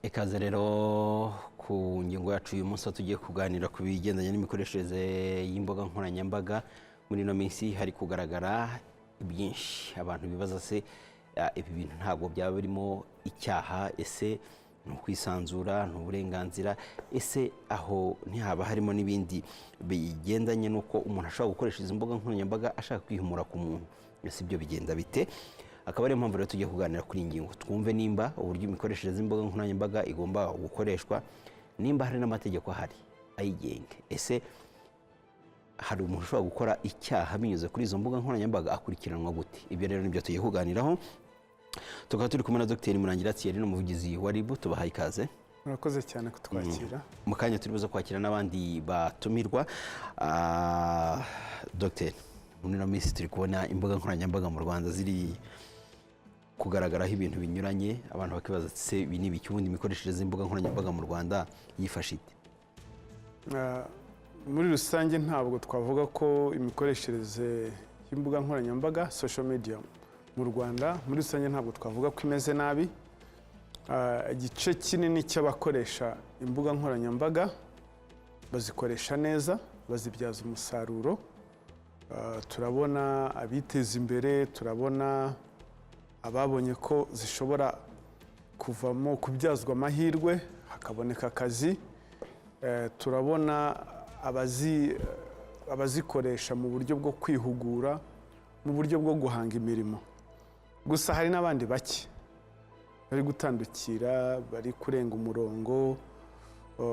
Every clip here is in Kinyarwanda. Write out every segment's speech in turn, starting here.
Ikaze rero ku ngingo yacu uyu munsi tugiye kuganira ku bigendanye n'imikoreshereze y'imboga nkoranyambaga. Muri no minsi hari kugaragara byinshi abantu bibaza se ibi bintu ntabwo byaba birimo icyaha, ese no kwisanzura no burenganzira, ese aho ntihaba harimo n'ibindi bigendanye nuko umuntu ashobora gukoresha izi mboga nkoranyambaga ashaka kwihumura ku muntu, ese ibyo bigenda bite? Akaba ari impamvu rero tugiye kuganira kuri ingingo, twumve nimba uburyo imikoreshereze y'imboga nkoranyambaga igomba gukoreshwa, nimba hari n'amategeko ahari ayigenga, ese hari umuntu ushobora gukora icyaha binyuze kuri izo mboga nkoranyambaga akurikiranwa gute? Ibyo rero nibyo tugiye kuganiraho. Tukaba turi kumwe na Dr Murangira Thierry n'umuvugizi wa RIB. Tubahaye ikaze. Murakoze cyane kutwakira. Mu kanya turi buze kwakira n'abandi batumirwa. Dr, muri no minsi turi kubona imboga nkoranyambaga mu Rwanda ziri kugaragaraho ibintu binyuranye, abantu bakibaza se ibi ni ibiki, ubundi imikoreshereze y'imboga nkoranyambaga mu Rwanda yifashe ite? Muri rusange ntabwo twavuga ko imikoreshereze y'imbuga nkoranyambaga social media mu Rwanda muri rusange ntabwo twavuga ko imeze nabi. Igice kinini cy'abakoresha imbuga nkoranyambaga bazikoresha neza, bazibyaza umusaruro. Turabona abiteza imbere, turabona ababonye ko zishobora kuvamo kubyazwa amahirwe hakaboneka akazi. Turabona abazikoresha mu buryo bwo kwihugura, mu buryo bwo guhanga imirimo. Gusa hari n'abandi bake bari gutandukira, bari kurenga umurongo,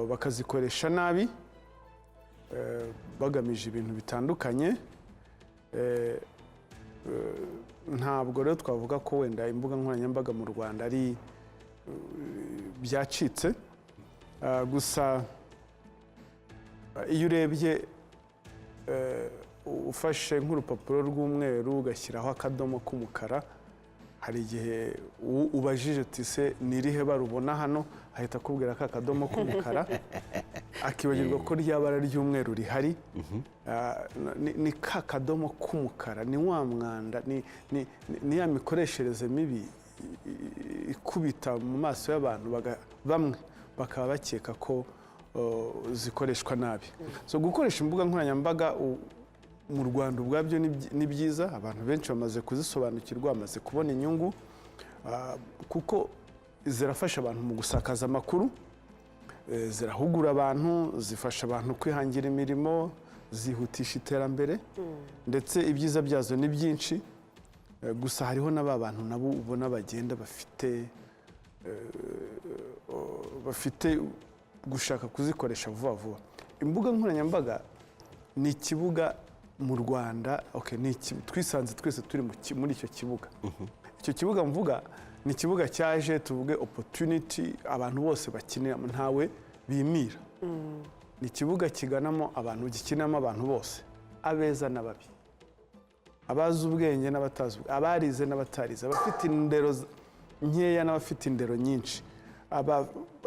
bakazikoresha nabi bagamije ibintu bitandukanye. Ntabwo rero twavuga ko wenda imbuga nkoranyambaga mu Rwanda ari byacitse. Gusa iyo urebye ufashe nk'urupapuro rw'umweru ugashyiraho akadomo k'umukara, hari igihe ubajije uti se ni irihe bara ubona hano, ahita akubwira ko akadomo k'umukara, akibagirwa ko rya bara ry'umweru rihari. Ni ka kadomo k'umukara, ni wa mwanda, ni ya mikoreshereze mibi ikubita mu maso y'abantu, bamwe bakaba bakeka ko zikoreshwa nabi. So gukoresha imbuga nkoranyambaga mu Rwanda ubwabyo ni byiza, abantu benshi bamaze kuzisobanukirwa, bamaze kubona inyungu, kuko zirafasha abantu mu gusakaza amakuru, zirahugura abantu, zifasha abantu kwihangira imirimo, zihutisha iterambere, ndetse ibyiza byazo ni byinshi. Gusa hariho n'aba bantu nabo ubona bagenda bafite gushaka kuzikoresha vuba vuba. Imbuga nkoranyambaga ni ikibuga mu Rwanda, twisanze twese turi muri icyo kibuga. Icyo kibuga mvuga ni ikibuga cyaje tuvuge opportunity, abantu bose bakiniramo, ntawe bimira. Ni ikibuga kiganamo abantu, gikinamo abantu bose, abeza n'ababi, abazi ubwenge n'abatazi, abarize n'abatarize, abafite indero nkeya n'abafite indero nyinshi,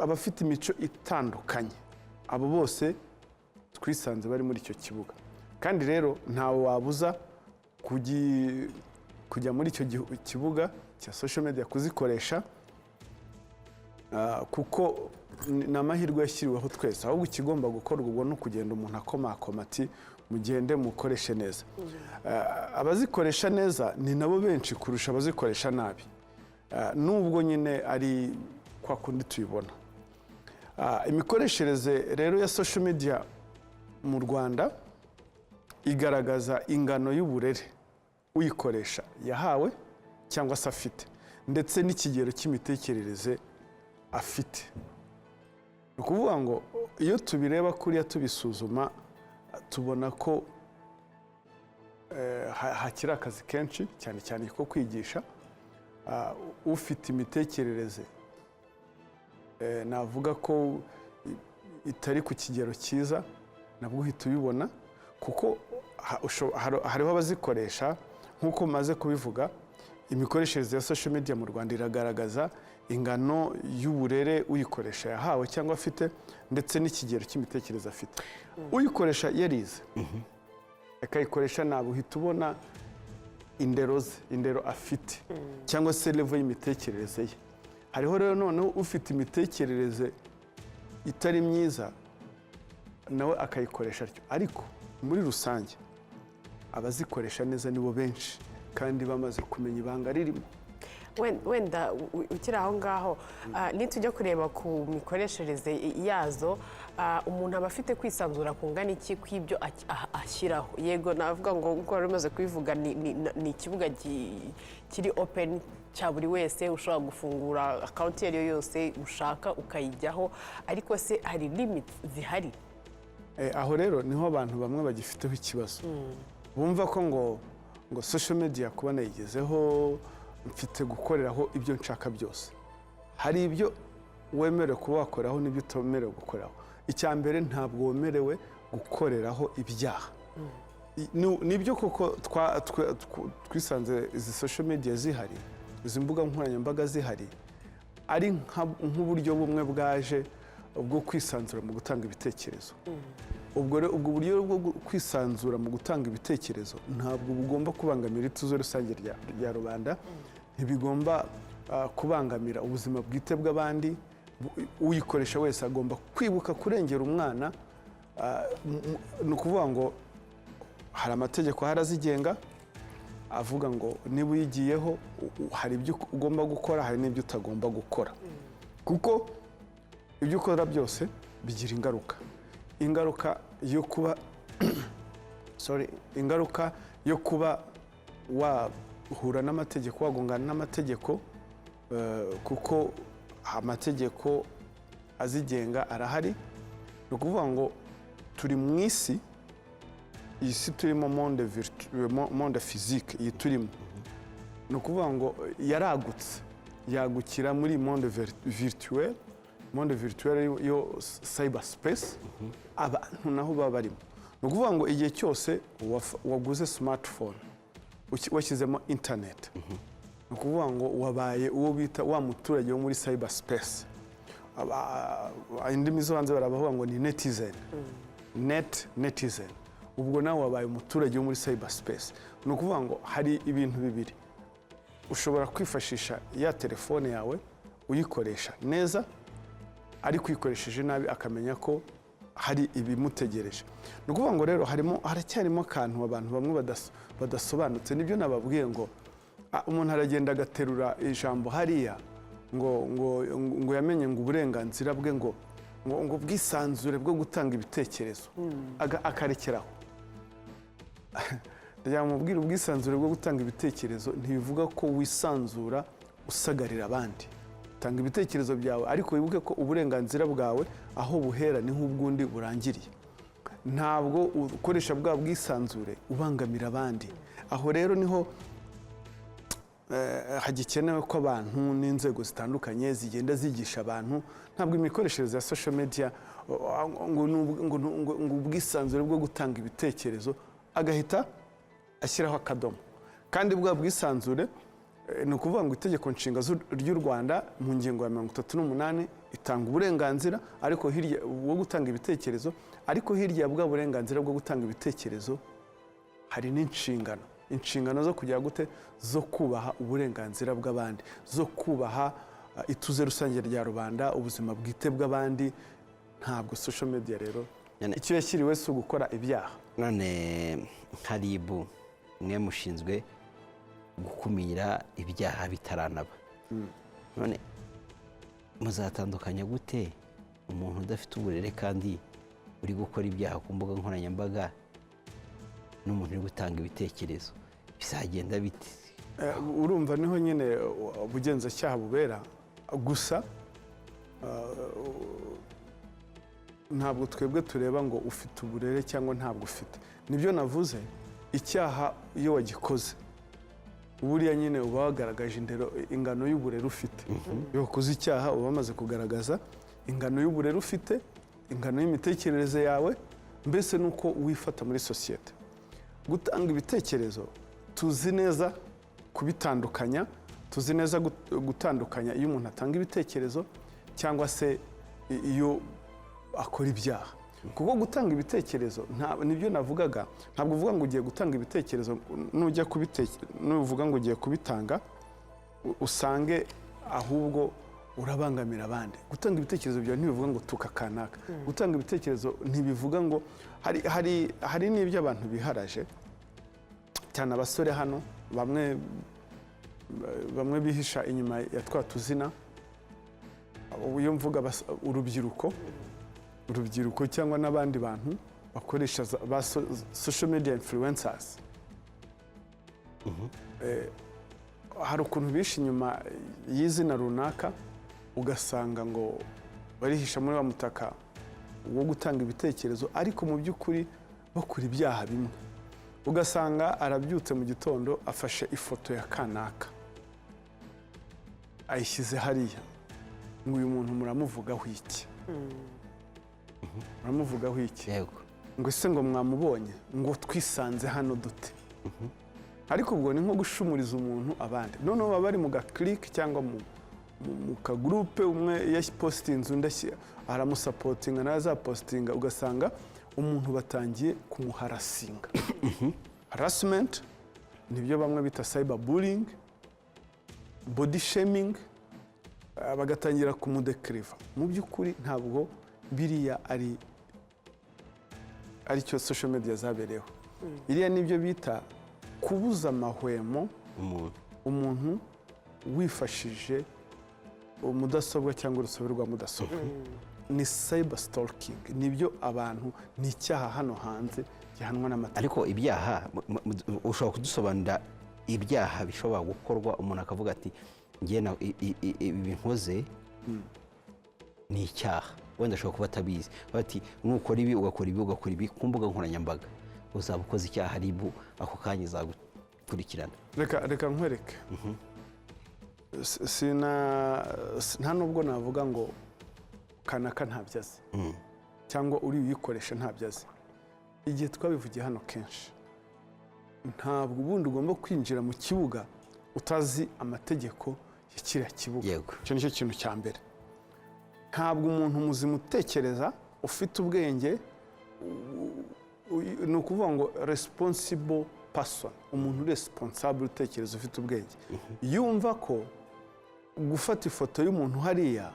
abafite imico itandukanye, abo bose twisanze bari muri icyo kibuga. Kandi rero ntawe wabuza kujya muri icyo kibuga cya social media kuzikoresha, kuko ni amahirwe yashyiriweho twese. Ahubwo ikigomba gukorwa ubwo no kugenda umuntu akomakoma ati mugende mukoreshe neza. Abazikoresha neza ni nabo benshi kurusha abazikoresha nabi, nubwo nyine ari kwa kundi tuyibona. Imikoreshereze rero ya social media mu Rwanda igaragaza ingano y'uburere uyikoresha yahawe cyangwa se afite, ndetse n'ikigero cy'imitekerereze afite. Ni ukuvuga ngo iyo tubireba kuriya tubisuzuma, tubona ko hakiri akazi kenshi, cyane cyane ko kwigisha. Ufite imitekerereze navuga ko itari ku kigero cyiza, nabwo uhita ubibona, kuko hariho abazikoresha nk'uko maze kubivuga. Imikoreshereze ya social media mu Rwanda iragaragaza ingano y'uburere uyikoresha yahawe cyangwa afite, ndetse n'ikigero cy'imitekerereze afite. Uyikoresha yarize akayikoresha nabi, uhita ubona indero afite cyangwa se level y'imitekerereze ye. hariho rero noneho ufite imitekerereze itari myiza nawe akayikoresha atyo, ariko muri rusange abazikoresha neza nibo benshi kandi bamaze kumenya ibanga ririmo. wenda ukiri aho ngaho nitujya kureba ku mikoreshereze yazo, umuntu aba afite kwisanzura kungana iki kw'ibyo ashyiraho. Yego navuga ngo uko wari umaze kubivuga ni ikibuga kiri open cya buri wese, ushobora gufungura akawunti iyo ari yo yose ushaka ukayijyaho, ariko se hari limits zihari? Aho rero niho abantu bamwe bagifiteho ikibazo, bumva ko ngo social media kuba nayigezeho mfite gukoreraho ibyo nshaka byose. Hari ibyo wemerewe kuba wakoraho n'ibyo utemerewe gukoraho. Icya mbere, ntabwo wemerewe gukoreraho ibyaha. Nibyo koko twisanze izi social media zihari, izi mbuga nkoranyambaga zihari, ari nk'uburyo bumwe bwaje bwo kwisanzura mu gutanga ibitekerezo. Ubwo buryo bwo kwisanzura mu gutanga ibitekerezo ntabwo bugomba kubangamira ituze rusange rya rubanda, ntibigomba kubangamira ubuzima bwite bw'abandi. Uyikoresha wese agomba kwibuka kurengera umwana. Ni ukuvuga ngo hari amategeko ahari azigenga avuga ngo niba uyigiyeho hari ibyo ugomba gukora, hari n'ibyo utagomba gukora, kuko ibyo ukora byose bigira ingaruka yo kuba ingaruka yo kuba wahura n'amategeko, wagongana n'amategeko, kuko amategeko azigenga arahari. Ni ukuvuga ngo turi mu isi, iyi si turimo monde physique, iyi turimo, ni ukuvuga ngo yaragutse, yagukira muri monde virtuel. Monde virtuel yo cyber space, abantu naho baba barimo. Ni ukuvuga ngo igihe cyose waguze smartphone washyizemo internet, ni ukuvuga ngo wabaye uwo bita wa muturage wo muri cyber space. Indimi zo hanze baravuga ngo ni netizen. Ubwo nawe wabaye umuturage wo muri cyber space. Ni ukuvuga ngo hari ibintu bibiri: ushobora kwifashisha ya telefone yawe uyikoresha neza, ariko uyikoresheje nabi akamenya ko hari ibimutegereje. Ni ukuvuga ngo rero haracyarimo akantu abantu bamwe badasobanutse. Nibyo nababwiye ngo umuntu aragenda agaterura ijambo hariya ngo yamenye ngo uburenganzira bwe ngo ubwisanzure bwo gutanga ibitekerezo, akarekeraho. Ndamubwira, ubwisanzure bwo gutanga ibitekerezo ntibivuga ko wisanzura usagarira abandi. Tanga ibitekerezo byawe, ariko wibuke ko uburenganzira bwawe aho buhera niho ubwundi burangiriye. Ntabwo ukoresha bwa bwisanzure ubangamira abandi. Aho rero niho hagikenewe ko abantu n'inzego zitandukanye zigenda zigisha abantu. Ntabwo imikoreshereze ya social media ngo ubwisanzure bwo gutanga ibitekerezo agahita ashyiraho akadomo. Kandi bwa bwisanzure ni ukuvuga ngo itegeko nshinga ry'u Rwanda mu ngingo ya 38 itanga uburenganzira ariko hirya bwo gutanga ibitekerezo, ariko hirya bwa burenganzira bwo gutanga ibitekerezo hari n'inshingano zo kugira gute, zo kubaha uburenganzira bw'abandi, zo kubaha ituze rusange rya rubanda, ubuzima bwite bw'abandi. Ntabwo social media rero icyo yashyiriwe si ugukora ibyaha. None haribu mwe mushinzwe gukumira ibyaha bitaranaba, none muzatandukanya gute umuntu udafite uburere kandi uri gukora ibyaha ku mbuga nkoranyambaga n'umuntu uri gutanga ibitekerezo? Bizagenda bite? Urumva niho nyine ubugenzacyaha bubera. Gusa ntabwo twebwe tureba ngo ufite uburere cyangwa ntabwo ufite. Nibyo navuze, icyaha iyo wagikoze buriya nyine uba wagaragaje ingano y'uburere ufite. Iyo wakoze icyaha uba wamaze kugaragaza ingano y'uburere ufite, ingano y'imitekerereze yawe, mbese nuko wifata muri sosiyete. Gutanga ibitekerezo tuzi neza kubitandukanya, tuzi neza gutandukanya iyo umuntu atanga ibitekerezo cyangwa se iyo akora ibyaha. Kuko gutanga ibitekerezo nibyo navugaga, ntabwo uvuga ngo ugiye gutanga ibitekerezo nuvuga ngo ugiye kubitanga usange ahubwo urabangamira abandi. Gutanga ibitekerezo byawe ntibivuga ngo tuka kanaka. Gutanga ibitekerezo ntibivuga ngo hari n'ibyo abantu biharaje cyane abasore hano bamwe bihisha inyuma ya twa tuzina. Iyo mvuga urubyiruko cyangwa n'abandi bantu bakoresha ba social media influencers. Hari ukuntu bishe inyuma y'izina runaka ugasanga ngo barihisha muri wa mutaka wo gutanga ibitekerezo, ariko mu by'ukuri bakora ibyaha bimwe. Ugasanga arabyutse mu gitondo afashe ifoto ya kanaka ayishyize hariya, ngo uyu muntu muramuvugaho iki? Muramuvugaho iki? Ngo ese ngo mwamubonye, ngo twisanze hano dute? Ariko ubwo ni nko gushumuriza umuntu abandi. Noneho baba bari mu gakirike cyangwa mu kagurupe, umwe yapositinze undi aramusapotinga nawe azapositinga, ugasanga umuntu batangiye kumuharasinga. Harassment nibyo bamwe bita cyber bullying, body shaming, bagatangira kumudekiriva. Mu by'ukuri ntabwo biriya ari cyo social media zabereyeho. Iriya nibyo bita kubuza amahwemo umuntu wifashije mudasobwa cyangwa urusobe rwa mudasobwa. Ni cyber stalking, nibyo abantu, ni icyaha hano hanze gihanwa n'amategeko. Ariko ibyaha ushobora kudusobanurira ibyaha bishobora gukorwa umuntu akavuga ati njye ibi nkoze ni icyaha, wenda ashobora kuba atabizi, bati nukora ibi ugakora ibi ugakora ibi ku mbuga nkoranyambaga uzaba ukoze icyaha, aribu ako kanya izagukurikirana. Reka nkwereke. Nta nubwo navuga ngo kanaka ntabyo azi cyangwa uri uyikoresha ntabyo azi. Igihe twabivugiye hano kenshi, ntabwo ubundi ugomba kwinjira mu kibuga utazi amategeko ya kiriya kibuga. Icyo nicyo kintu cya mbere. Ntabwo umuntu muzima utekereza ufite ubwenge, ni ukuvuga ngo responsible person, umuntu responsable utekereza ufite ubwenge, yumva ko gufata ifoto y'umuntu hariya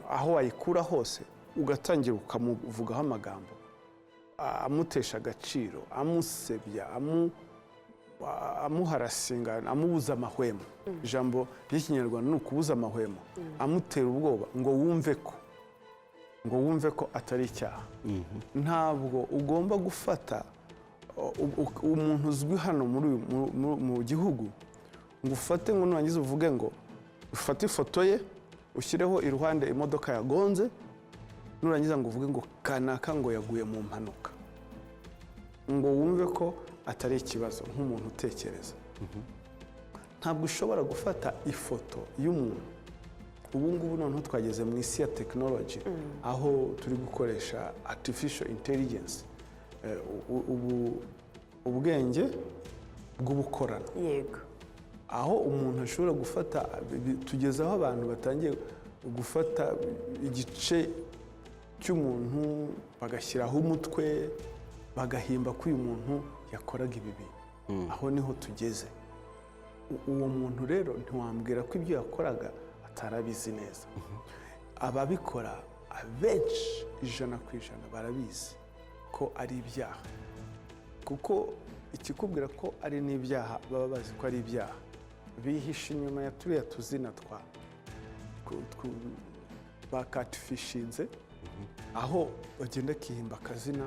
aho wayikura hose ugatangira ukamuvugaho amagambo amutesha agaciro, amusebya, amuharasinga, amubuza amahwemo. Ijambo ry'ikinyarwanda ni ukubuza amahwemo, amutera ubwoba ngo wumve ko atari icyaha. Ntabwo ugomba gufata umuntu uzwi hano mu gihugu ngo ufate ngo nurangiza uvuge ngo ufate ifoto ye ushyireho iruhande imodoka yagonze, nurangiza ngo uvuge ngo kanaka ngo yaguye mu mpanuka, ngo wumve ko atari ikibazo nk'umuntu utekereza. Ntabwo ushobora gufata ifoto y'umuntu. Ubu ngubu noneho twageze mu isi ya tekinoloji, aho turi gukoresha artificial intelligence, ubwenge bw'ubukorano. Yego. Aho umuntu ashobora gufata, tugeze aho abantu batangiye gufata igice cy'umuntu bagashyiraho umutwe, bagahimba ko uyu muntu yakoraga ibi bintu. Aho niho tugeze. Uwo muntu rero ntiwambwira ko ibyo yakoraga atarabizi neza. Ababikora abenshi 100% barabizi ko ari ibyaha, kuko ikikubwira ko ari n'ibyaha baba bazi ko ari ibyaha. Bihisha inyuma ya turiya tuzina bakatifishinze, aho bagenda akihimba akazina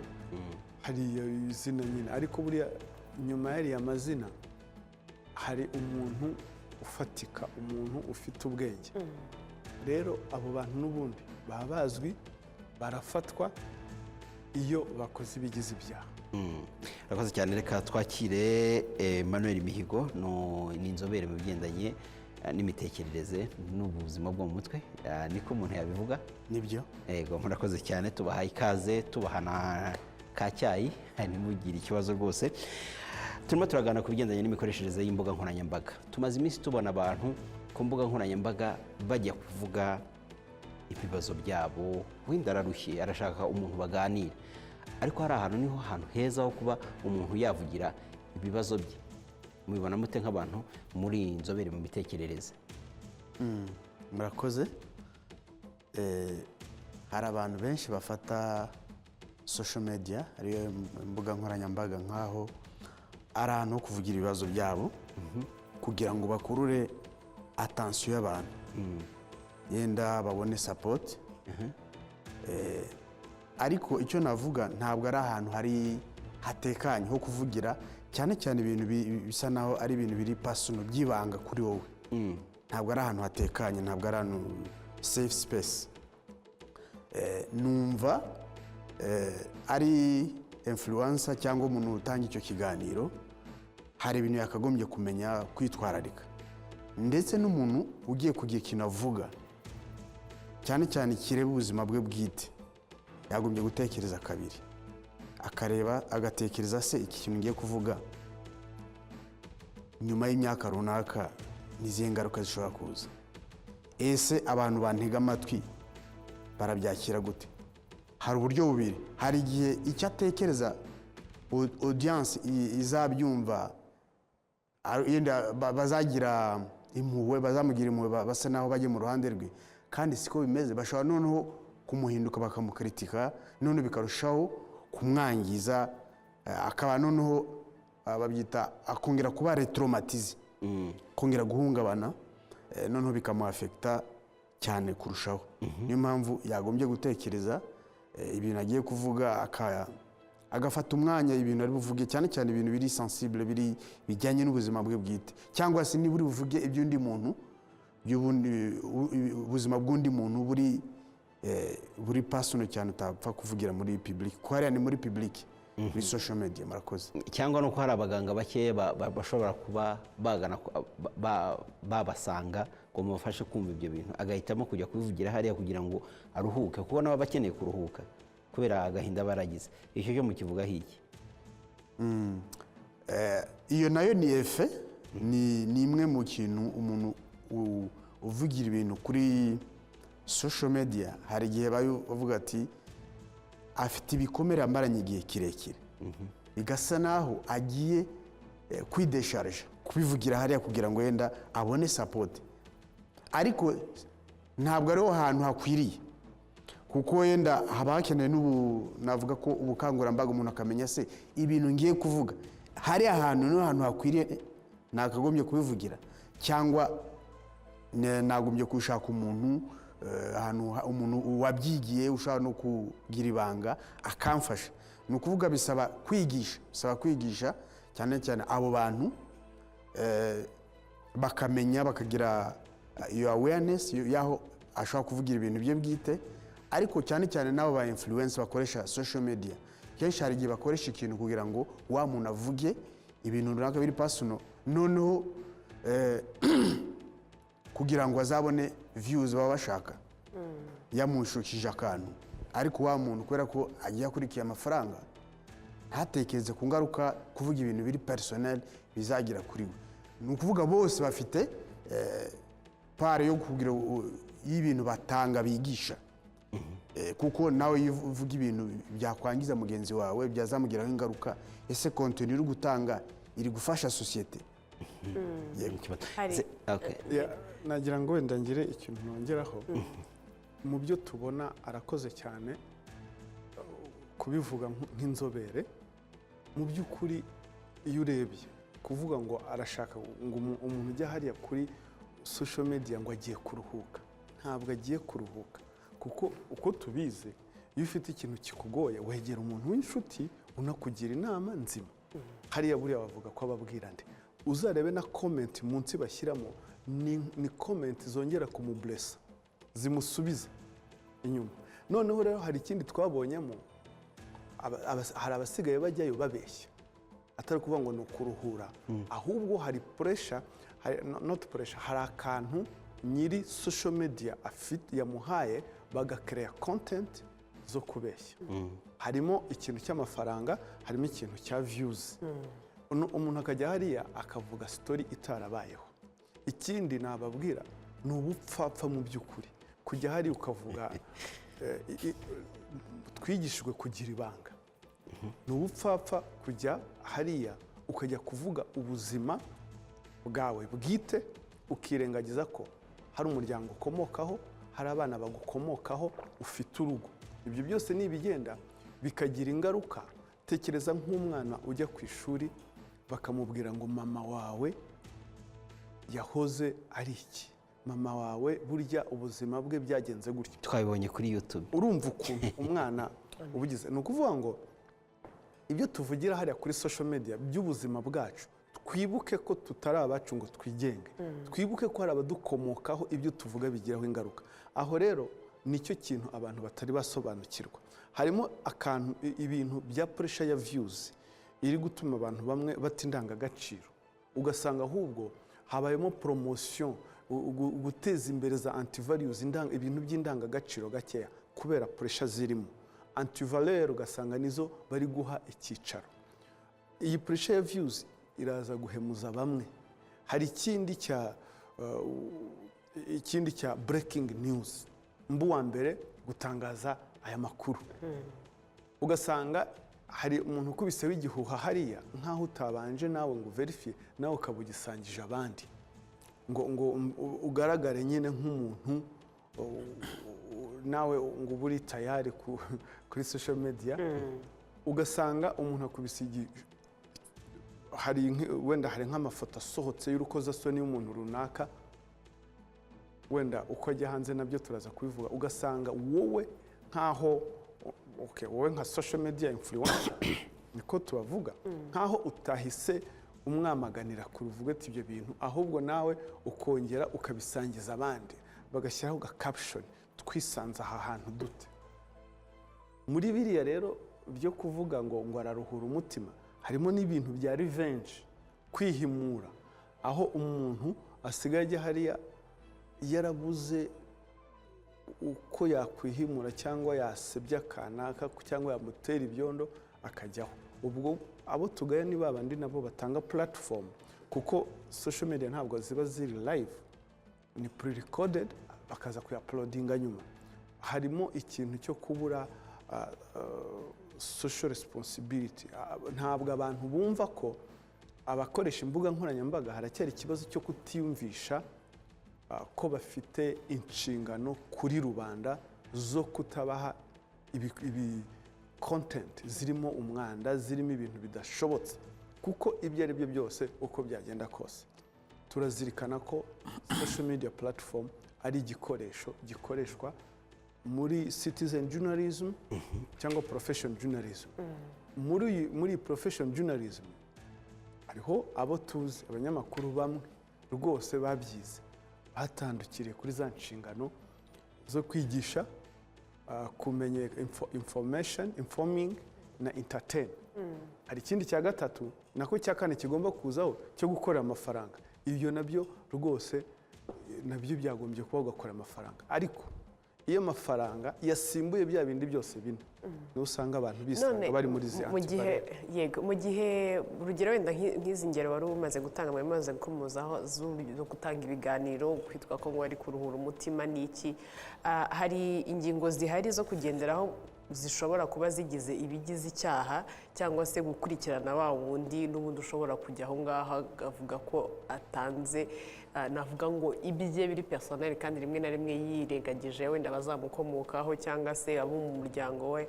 hariya izina nyine, ariko buriya nyuma y'ariya mazina hari umuntu ufatika, umuntu ufite ubwenge. Rero abo bantu n'ubundi baba bazwi, barafatwa iyo bakoze ibigize ibyaha. Urakoze cyane. Reka twakire Emmanuel Mihigo, ni inzobere mu bigendanye n'imitekerereze n'ubuzima bwo mu mutwe, niko umuntu yabivuga. Nibyo. Yego, murakoze cyane, tubahaye ikaze, tubaha na ka cyayi, ntimugire ikibazo rwose. Turimo turagana ku bigendanye n'imikoreshereze y'imbuga nkoranyambaga. Tumaze iminsi tubona abantu ku mbuga nkoranyambaga bajya kuvuga ibibazo byabo, wenda ararushye arashaka umuntu baganira, ariko hari ahantu niho hantu heza ho kuba umuntu yavugira ibibazo bye. Mubibona mute nk'abantu muri inzobere mu mitekerereze? murakoze. Hari abantu benshi bafata social media ariyo imbuga nkoranyambaga nk'aho ari ahantu ho kuvugira ibibazo byabo kugira ngo bakurure attention y'abantu, yenda babone support. Ariko icyo navuga ntabwo ari ahantu hari hatekanye ho kuvugira cyane cyane ibintu bisa naho ari ibintu biri personal byibanga kuri wowe. Ntabwo ari ahantu hatekanye, ntabwo ari ahantu safe space. Numva ari influencer cyangwa umuntu utanga icyo kiganiro hari ibintu yakagombye kumenya kwitwararika, ndetse n'umuntu ugiye kugira ikintu avuga cyane cyane kireba ubuzima bwe bwite yagombye gutekereza kabiri, akareba agatekereza se iki kintu ngiye kuvuga nyuma y'imyaka runaka n'izihe ngaruka zishobora kuza, ese abantu bantega amatwi barabyakira gute? Hari uburyo bubiri, hari igihe icyo atekereza audience izabyumva yenda bazagira impuhwe, bazamugira impuhwe, basa naho bajye mu ruhande rwe, kandi siko bimeze. Bashobora noneho kumuhinduka bakamukritika, none bikarushaho kumwangiza, akaba noneho babyita akongera kuba retraumatize, kongera guhungabana, noneho bikamuafekta cyane kurushaho. Niyo mpamvu yagombye gutekereza ibintu agiye kuvuga, agafata umwanya ibintu ari buvuge, cyane cyane ibintu biri sensible, bijyanye n'ubuzima bwe bwite, cyangwa se niba uri buvuge iby'undi muntu, ubuzima bw'undi muntu buri personal cyane, utapfa kuvugira muri public, ko hariya ni muri public, muri social media. Murakoze. cyangwa nuko hari abaganga bakeya bashobora kuba bagana babasanga ngo mubafashe kumva ibyo bintu, agahitamo kujya kubivugira hariya kugira ngo aruhuke, kuko nabo bakeneye kuruhuka kubera agahinda baragize. Icyo cyo mukivuga hiki? Iyo nayo ni efe, ni imwe mu kintu umuntu uvugira ibintu kuri social media hari igihe bavuga ati afite ibikomere amaranye igihe kirekire, bigasa naho agiye kwidesharja kubivugira hariya kugira ngo yenda abone support, ariko ntabwo ariho hantu hakwiriye, kuko yenda haba hakenewe navuga ko ubukangurambaga umuntu akamenya se ibintu ngiye kuvuga hariya hantu niho hantu hakwiriye nakagombye kubivugira, cyangwa nagombye gushaka umuntu umuntu wabyigiye ushaka no kugira ibanga akamfasha. Ni ukuvuga bisaba kwigisha cyane cyane abo bantu, bakamenya bakagira iyo awareness yaho ashobora kuvugira ibintu bye bwite. Ariko cyane cyane n'abo ba influence bakoresha social media, kenshi hari igihe bakoresha ikintu kugira ngo wa muntu avuge ibintu runaka biri personal, noneho kugira ngo azabone views baba bashaka, yamushukije akantu. Ariko wa muntu kubera ko agiye akurikiye amafaranga, ntatekereze ku ngaruka kuvuga ibintu biri personnel bizagira kuri we. Ni ukuvuga bose bafite pare yo kugira y'ibintu batanga bigisha, kuko nawe iyo uvuga ibintu byakwangiza mugenzi wawe byazamugiraho ingaruka, ese contenu uri gutanga iri gufasha societe? Nagira ngo wenda ngire ikintu nongeraho. Mu byo tubona arakoze cyane kubivuga nk'inzobere. Mu by'ukuri iyo urebye kuvuga ngo arashaka ngo umuntu ujya hariya kuri social media ngo agiye kuruhuka, ntabwo agiye kuruhuka, kuko uko tubizi iyo ufite ikintu kikugoye wegera umuntu w'inshuti unakugira inama nzima. Hariya buriya bavuga ko ababwira nde, uzarebe na comment munsi bashyiramo ni comment zongera kumublessa, zimusubiza inyuma. Noneho rero hari ikindi twabonyemo, hari abasigaye bajyayo babeshya, atari kuvuga ngo ni ukuruhura, ahubwo hari pressure, not pressure, hari akantu nyiri social media afite yamuhaye bagakereya content zo kubeshya. Harimo ikintu cy'amafaranga, harimo ikintu cya views. Umuntu akajya hariya akavuga story itarabayeho. Ikindi nababwira ni ubupfapfa mu by'ukuri, kujya hari ukavuga twigishijwe kugira ibanga. Ni ubupfapfa kujya hariya ukajya kuvuga ubuzima bwawe bwite, ukirengagiza ko hari umuryango ukomokaho, hari abana bagukomokaho, ufite urugo. Ibyo byose ni ibigenda bikagira ingaruka. Tekereza nk'umwana ujya ku ishuri bakamubwira ngo mama wawe yahoze ari iki, mama wawe burya ubuzima bwe byagenze gutya. twabibonye kuri YouTube. Urumva ukuntu umwana ubugize. Ni ukuvuga ngo ibyo tuvugira hariya kuri social media by'ubuzima bwacu, twibuke ko tutari abacu ngo twigenge, twibuke ko hari abadukomokaho, ibyo tuvuga bigiraho ingaruka. Aho rero nicyo kintu abantu batari basobanukirwa. Harimo akantu, ibintu bya pressure ya views iri gutuma abantu bamwe bata indangagaciro, ugasanga ahubwo habayemo promotion, guteza imbere za antivalues, ibintu by'indangagaciro gakeya kubera pressure zirimo. Antivaleur ugasanga nizo bari guha icyicaro. Iyi pressure ya views iraza guhemuza bamwe. Hari ikindi cya breaking news, wa mbere gutangaza aya makuru. Ugasanga hari umuntu ukubiseho igihuha hariya, nkaho utabanje nawe ngo verifie, nawe ukabugisangije abandi ngo ugaragare nyine nk'umuntu nawe ngo uburi tayari kuri social media. Ugasanga umuntu akubise wenda hari nk'amafoto asohotse y'urukozasoni y'umuntu runaka, wenda uko ajya hanze nabyo turaza kubivuga. Ugasanga wowe nkaho wowe nka social media influencer niko tubavuga, nkaho utahise umwamaganira kuruvuga ati ibyo bintu, ahubwo nawe ukongera ukabisangiza abandi, bagashyiraho ga caption, twisanze aha hantu dute. Muri biriya rero byo kuvuga ngo araruhura umutima, harimo n'ibintu bya revenge, kwihimura, aho umuntu asigaye ajya hariya yarabuze uko yakwihimura cyangwa yasebya kanaka cyangwa yamutera ibyondo akajyaho. Ubwo abo tugaya ni babandi nabo batanga platform, kuko social media ntabwo ziba ziri live, ni pre-recorded, bakaza kuyaplodinga nyuma. Harimo ikintu cyo kubura social responsibility. Ntabwo abantu bumva ko abakoresha imbuga nkoranyambaga haracyari ikibazo cyo kutiyumvisha ko bafite inshingano kuri rubanda zo kutabaha ibi content zirimo umwanda, zirimo ibintu bidashobotse. Kuko ibyo ari byo byose uko byagenda kose, turazirikana ko social media platform ari igikoresho gikoreshwa muri citizen journalism cyangwa profession journalism. Muri profession journalism hariho abo tuzi, abanyamakuru bamwe rwose babyize, batandukiriye kuri za nshingano zo kwigisha, kumenya informing na entertain. Hari ikindi cya gatatu nako cya kane kigomba kuzaho cyo gukorera amafaranga. Ibyo nabyo rwose nabyo byagombye kuba ugakora amafaranga, ariko iyo amafaranga yasimbuye bya bindi byose bine, niho usanga abantu bisanga bari muri zi yego. Mu gihe urugero wenda nk'izi ngero wari umaze gutanga, mwari mumaze gukomozaho zo gutanga ibiganiro, kwitwa ko ngo ari kuruhura umutima n'iki, hari ingingo zihari zo kugenderaho zishobora kuba zigize ibigize icyaha, cyangwa se gukurikirana wa wundi n'ubundi ushobora kujya aho ngaho avuga ko atanze, navuga ngo ibye biri personnel, kandi rimwe na rimwe yirengagije wenda bazamukomokaho cyangwa se abo mu muryango we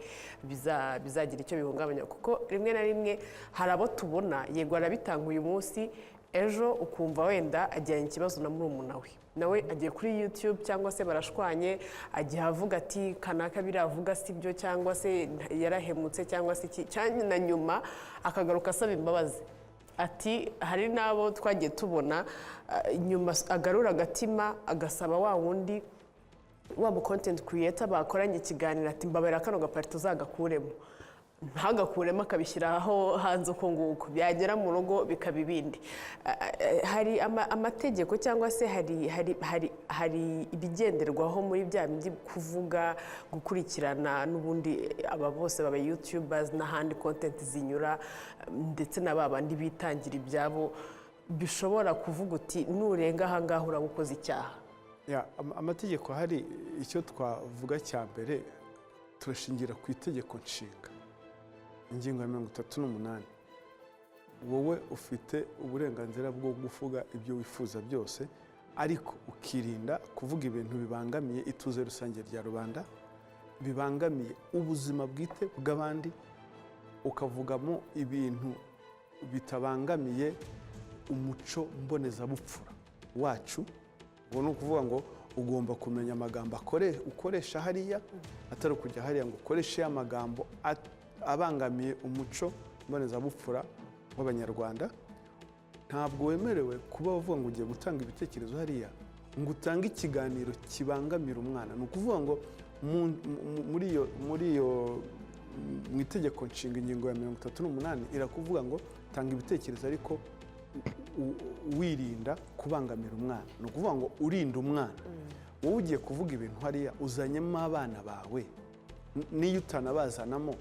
bizagira icyo bihungabanya. Kuko rimwe na rimwe hari abo tubona yego arabitanga uyu munsi, ejo ukumva wenda ajyanye ikibazo na murumuna we, nawe agiye kuri YouTube cyangwa se barashwanye, agiye avuga ati kanaka biravuga sibyo, cyangwa se yarahemutse, cyangwa se cyane na nyuma akagaruka asaba imbabazi. Ati hari n'abo twagiye tubona nyuma agarura agatima agasaba wa wundi wa mu content creator bakoranye ikiganiro, ati mbabera kano gaparito uzagakuremo, ntagakuremo akabishyiraho hanze uko nguko, byagera mu rugo bikaba ibindi. Hari amategeko cyangwa se hari ibigenderwaho muri bya bindi kuvuga, gukurikirana n'ubundi aba bose baba YouTubers n'ahandi content zinyura, ndetse na babandi bitangira ibyabo, bishobora kuvuga uti nurenga aha ngaha uraba ukoze icyaha. Amategeko hari icyo twavuga cya mbere, turashingira ku itegeko nshinga ingingo ya 38. Wowe ufite uburenganzira bwo kuvuga ibyo wifuza byose, ariko ukirinda kuvuga ibintu bibangamiye ituze rusange rya rubanda, bibangamiye ubuzima bwite bw'abandi, ukavugamo ibintu bitabangamiye umuco mbonezabupfura wacu. ubu ni ukuvuga ngo ugomba kumenya amagambo ukoresha hariya, atari ukujya hariya ngo ukoreshe amagambo abangamiye umuco mbonezabupfura w'Abanyarwanda. Ntabwo wemerewe kuba uvuga ngo ugiye gutanga ibitekerezo hariya ngo utange ikiganiro kibangamira umwana. Ni ukuvuga ngo muri iyo mu itegeko nshinga ingingo ya 38 irakuvuga ngo tanga ibitekerezo ariko wirinda kubangamira umwana. Ni ukuvuga ngo urinda umwana. Wowe ugiye kuvuga ibintu hariya uzanyemo abana bawe, n'iyo utanabazanamo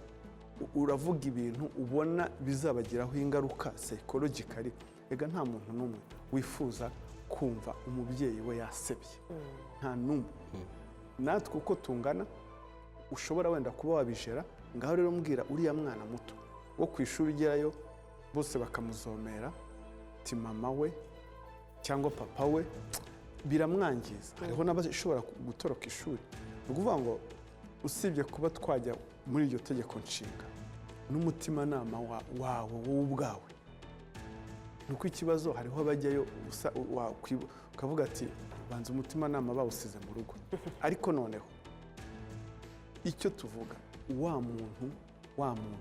uravuga ibintu ubona bizabagiraho ingaruka psychologically. Ega nta muntu n'umwe wifuza kumva umubyeyi we yasebye, nta n'umwe. Natwe uko tungana ushobora wenda kuba wabijera. Ngaho rero mbwira uriya mwana muto wo ku ishuri ugerayo bose bakamuzomera ti mama we cyangwa papa we, biramwangiza. Hariho n'abashobora gutoroka ishuri. Ni ukuvuga ngo usibye kuba twajya muri iryo tegeko nshinga, n'umutimanama wawe wowe ubwawe, nuko ikibazo hariho abajyayo ukavuga ati banza umutimanama bawusize mu rugo. Ariko noneho icyo tuvuga, wa muntu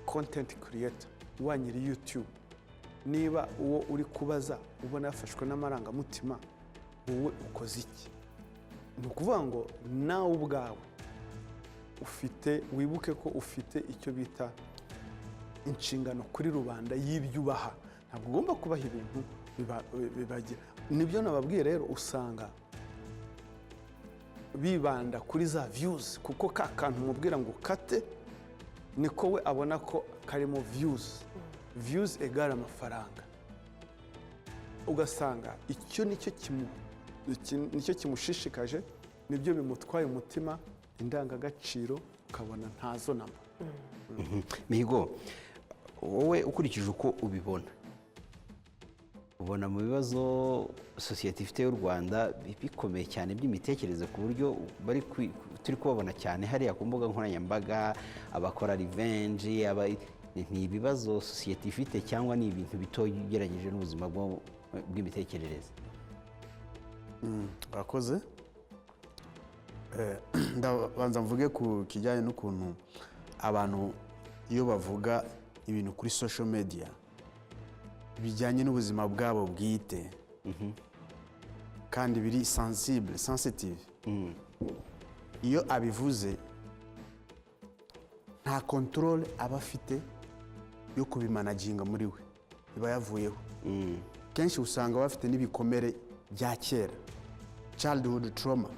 content creator wa nyiri YouTube, niba uwo uri kubaza ubona yafashwe n'amarangamutima, wowe ukoze iki? Ni ukuvuga ngo nawe ubwawe wibuke ko ufite icyo bita inshingano kuri rubanda y'ibyo ubaha. Ntabwo ugomba kubaha ibintu bibagira. Nibyo nababwiye rero, usanga bibanda kuri za views, kuko ka kantu umubwira ngo ukate niko we abona ko karimo views egara amafaranga. Ugasanga icyo nicyo kimushishikaje, nibyo bimutwaye umutima, indangagaciro ukabona ntazo namba. Mihigo, wowe ukurikije uko ubona mu bibazo sosiyete ifite y'u Rwanda bikomeye cyane by'imitekerereze, ku buryo turi kubabona cyane hariya ku mbuga nkoranyambaga, abakora revenge, ni ibibazo sosiyete ifite cyangwa ni ibintu bito ugereranyije n'ubuzima bw'imitekerereze? Urakoze. Ndabanza mvuge ku kijyanye n'ukuntu abantu iyo bavuga ibintu kuri social media bijyanye n'ubuzima bwabo bwite kandi biri sensitive, iyo abivuze nta control aba afite yo kubimanaginga muri we, iba yavuyeho. Kenshi usanga bafite n'ibikomere bya kera, childhood trauma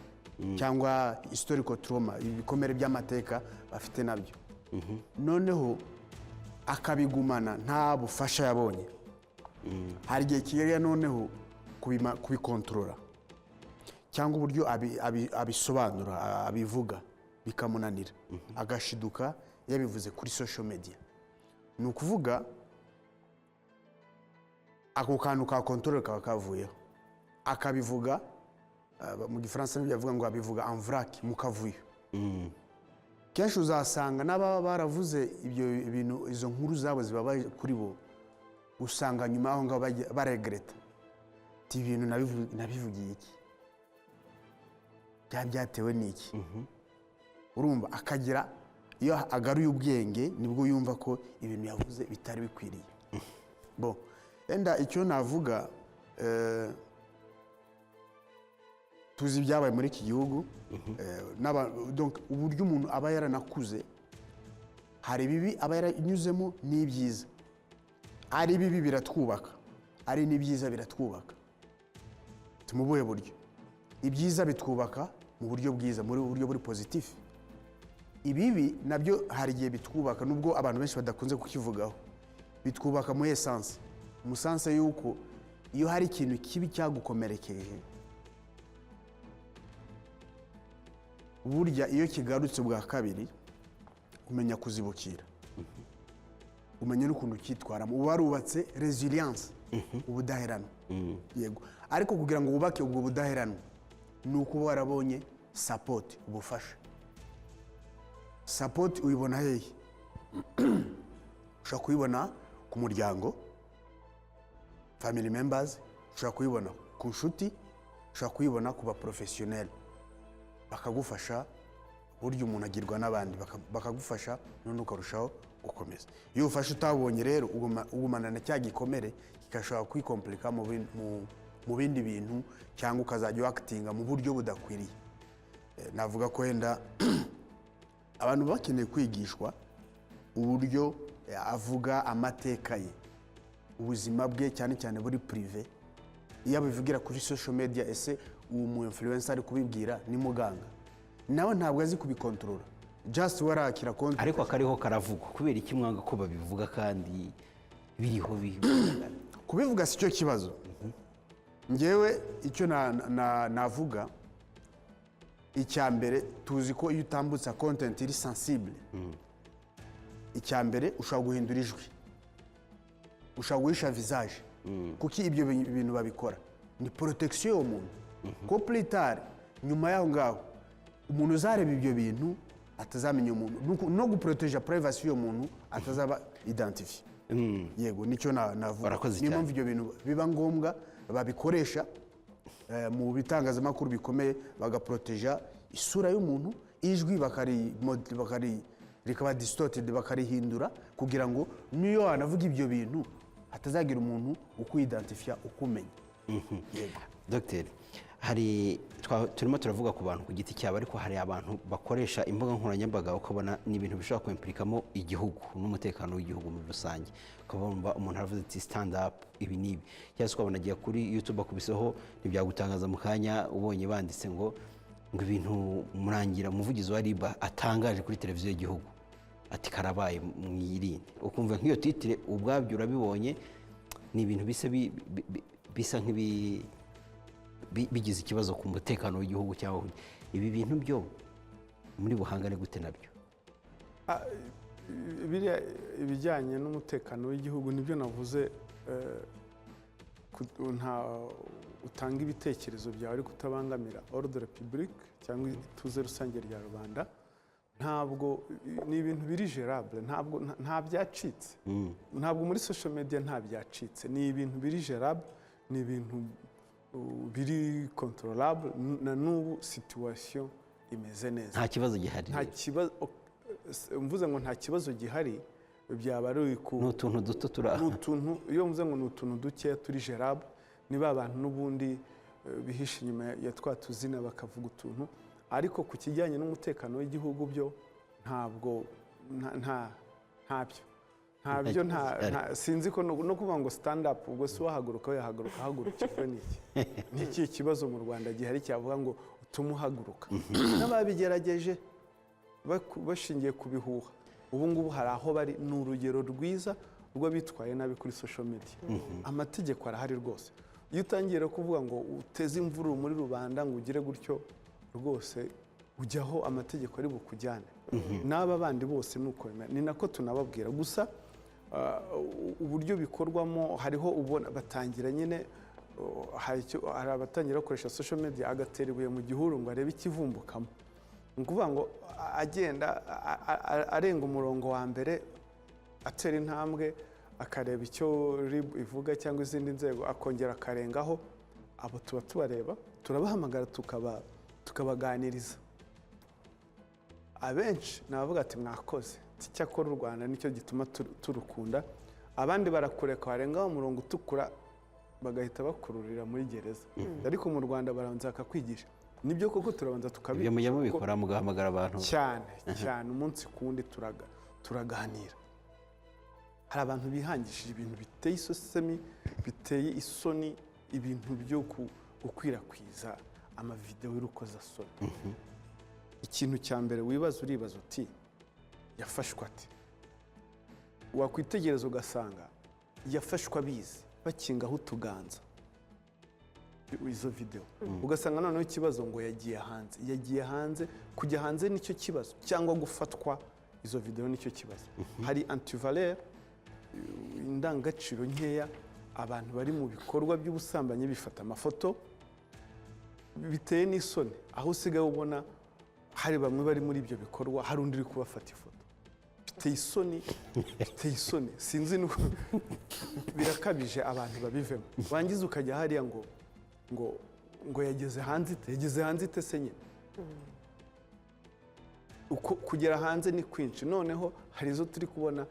cyangwa historical trauma, ibikomere by'amateka bafite nabyo. Noneho akabigumana nta bufasha yabonye. Hari igihe kigera noneho kubikontorora cyangwa uburyo abisobanura, abivuga bikamunanira, agashiduka yabivuze kuri social media. Ni ukuvuga ako kantu ka control kaba kavuyeho, akabivuga mu gifaransa bavuga ngo abivuga en vrac, mu kavuyo. Kenshi uzasanga n'ababa baravuze ibyo bintu, izo nkuru zabo zibabaye kuri bo, usanga nyuma aho ngaho baregreta ati ibintu nabivugiye iki, byatewe n'iki. Urumva akagira, iyo agaruye ubwenge nibwo yumva ko ibintu yavuze bitari bikwiriye. Bo enda icyo navuga, tuzi ibyabaye muri iki gihugu, donc uburyo umuntu aba yaranakuze, hari bibi aba yaranyuzemo n'ibyiza. Ari bibi biratwubaka, ari n'ibyiza biratwubaka. Tumubuhe buryo ibyiza bitwubaka mu buryo bwiza, muri buryo buri positif. Ibibi nabyo hari igihe bitwubaka, nubwo abantu benshi badakunze kukivugaho. Bitwubaka mu essence, mu sense yuko iyo hari ikintu kibi cyagukomerekeje, burya iyo kigarutse bwa kabiri umenya kuzibukira. umenye n'ukuntu ucyitwaramo uba warubatse resilience ubudaheranwa yego ariko kugira ngo wubake ubwo budaheranwa ni uko warabonye support ubufasha support uyibona hehe ushobora kuyibona ku muryango family members ushobora kuyibona ku nshuti ushobora kuyibona ku baprofessionnel bakagufasha burya umuntu agirwa n'abandi bakagufasha none ukarushaho gukomeza iyo ufashe utabonye rero ugumana na cya gikomere kigashobora kwikomplika mu bindi bintu cyangwa ukazajya wakitinga mu buryo budakwiriye navuga ko wenda abantu bakeneye kwigishwa uburyo avuga amateka ye ubuzima bwe cyane cyane buri prive iyo abivugira kuri social media ese uwo mu influencer ari kubibwira ni muganga nawe ntabwo azi kubikontorora just warakira konti ariko akariho karavugwa kubera iki mwanga ko babivuga kandi biriho kubivuga si cyo kibazo ngewe icyo navuga icya mbere tuzi ko iyo utambutsa content iri sensible icya mbere ushobora guhindura ijwi ushobora guhisha visage kuko ibyo bintu babikora ni protection y'umuntu ko plus nyuma yaho ngaho umuntu uzareba ibyo bintu atazamenya umuntu no guproteja privacy y'umuntu atazaba identifié yego nicyo navuga niyo mpamvu ibyo bintu biba ngombwa babikoresha mu bitangazamakuru bikomeye bagaproteja isura y'umuntu ijwi rikaba distorted bakarihindura kugira ngo niyo wanavuga ibyo bintu hatazagira umuntu ukwidentifya ukumenya Dr. turimo turavuga ku bantu ku giti cyabo ariko hari abantu bakoresha imbuga nkoranyambaga ukabona ni ibintu bishobora kwempirikamo igihugu n'umutekano w'igihugu muri rusange ukabona umuntu aravuze ati stand up ibi n'ibi cyangwa se ukabona agiye kuri YouTube akubiseho ntibyagutangaza mu kanya ubonye banditse ngo ibintu murangira umuvugizi wa RIB atangaje kuri televiziyo y'igihugu ati karabaye mwirinde ukumva nk'iyo titire ubwabyo urabibonye ni ibintu bisa bigize ikibazo ku mutekano w'igihugu cyangwa ibi bintu byo muri buhangane gute nabyo ibijyanye n'umutekano w'igihugu nibyo navuze utanga ibitekerezo byawe ariko utabangamira ordre public cyangwa ituze rusange rya rubanda ntabwo ni ibintu biri gerable nta byacitse ntabwo muri social media nta byacitse ni ibintu biri gerable ni ibintu biri controlable na n'ubu situation imeze neza nta kibazo gihari nta kibazo mvuze ngo nta kibazo gihari byaba ari ku n'utuntu duto n'utuntu iyo mvuze ngo n'utuntu duke turi gerable niba abantu n'ubundi bihisha inyuma ya twatuzina bakavuga utuntu ariko ku kijyanye n'umutekano w'igihugu byo ntabwo ntabyo sinzi ko no kuvuga ngo stand up ubwo si wahaguruka hahagurukijwe n'iki kibazo mu Rwanda gihari cyavuga ngo utume uhaguruka n'ababigerageje bashingiye ku bihuha ubu ngubu hari aho bari ni urugero rwiza rwo bitwaye nabi kuri social media amategeko arahari rwose iyo utangiye kuvuga ngo uteze imvururu muri rubanda ngo ugire gutyo rwose ujyaho amategeko ari bukujyane n'aba bandi bose nuko ni nako tunababwira gusa uburyo bikorwamo hariho ubona batangira nyine hari abatangira gukoresha social media agatera ibuye mu gihuru ngo arebe ikivumbukamo ni ukuvuga ngo agenda arenga umurongo wa mbere atera intambwe akareba icyo RIB ivuga cyangwa izindi nzego akongera akarengaho abo tuba tubareba turabahamagara tukabaganiriza abenshi nabavuga ati mwakoze cyakora u Rwanda nicyo gituma turukunda abandi barakureka warengaho umurongo utukura bagahita bakururira muri gereza ariko mu Rwanda barabanza bakakwigisha nibyo koko turabanza tukabigisha ibyo mujya mubikora mugahamagara abantu cyane umunsi ku wundi turaganira hari abantu bihangishije ibintu biteye isoni ibintu byo gukwirakwiza amavideo y'urukozasoni ikintu cya mbere uribaza uti yafashwe ati wakwitegereza ugasanga yafashwe abizi bakingaho utuganza izo video ugasanga noneho ikibazo ngo yagiye hanze kujya hanze nicyo kibazo cyangwa gufatwa izo video nicyo kibazo hari antivaleur indangagaciro nkeya, abantu bari mu bikorwa by'ubusambanyi bifata amafoto biteye n'isoni, aho usigaye ubona hari bamwe bari muri ibyo bikorwa, hari undi uri kubafata ifoto. Biteye isoni, biteye isoni, sinzi nuko birakabije, abantu babivemo. Wangiza ukajya hariya ngo yageze hanze ite, yageze hanze ite se nyine. Kugera hanze ni kwinshi, noneho hari izo turi kubona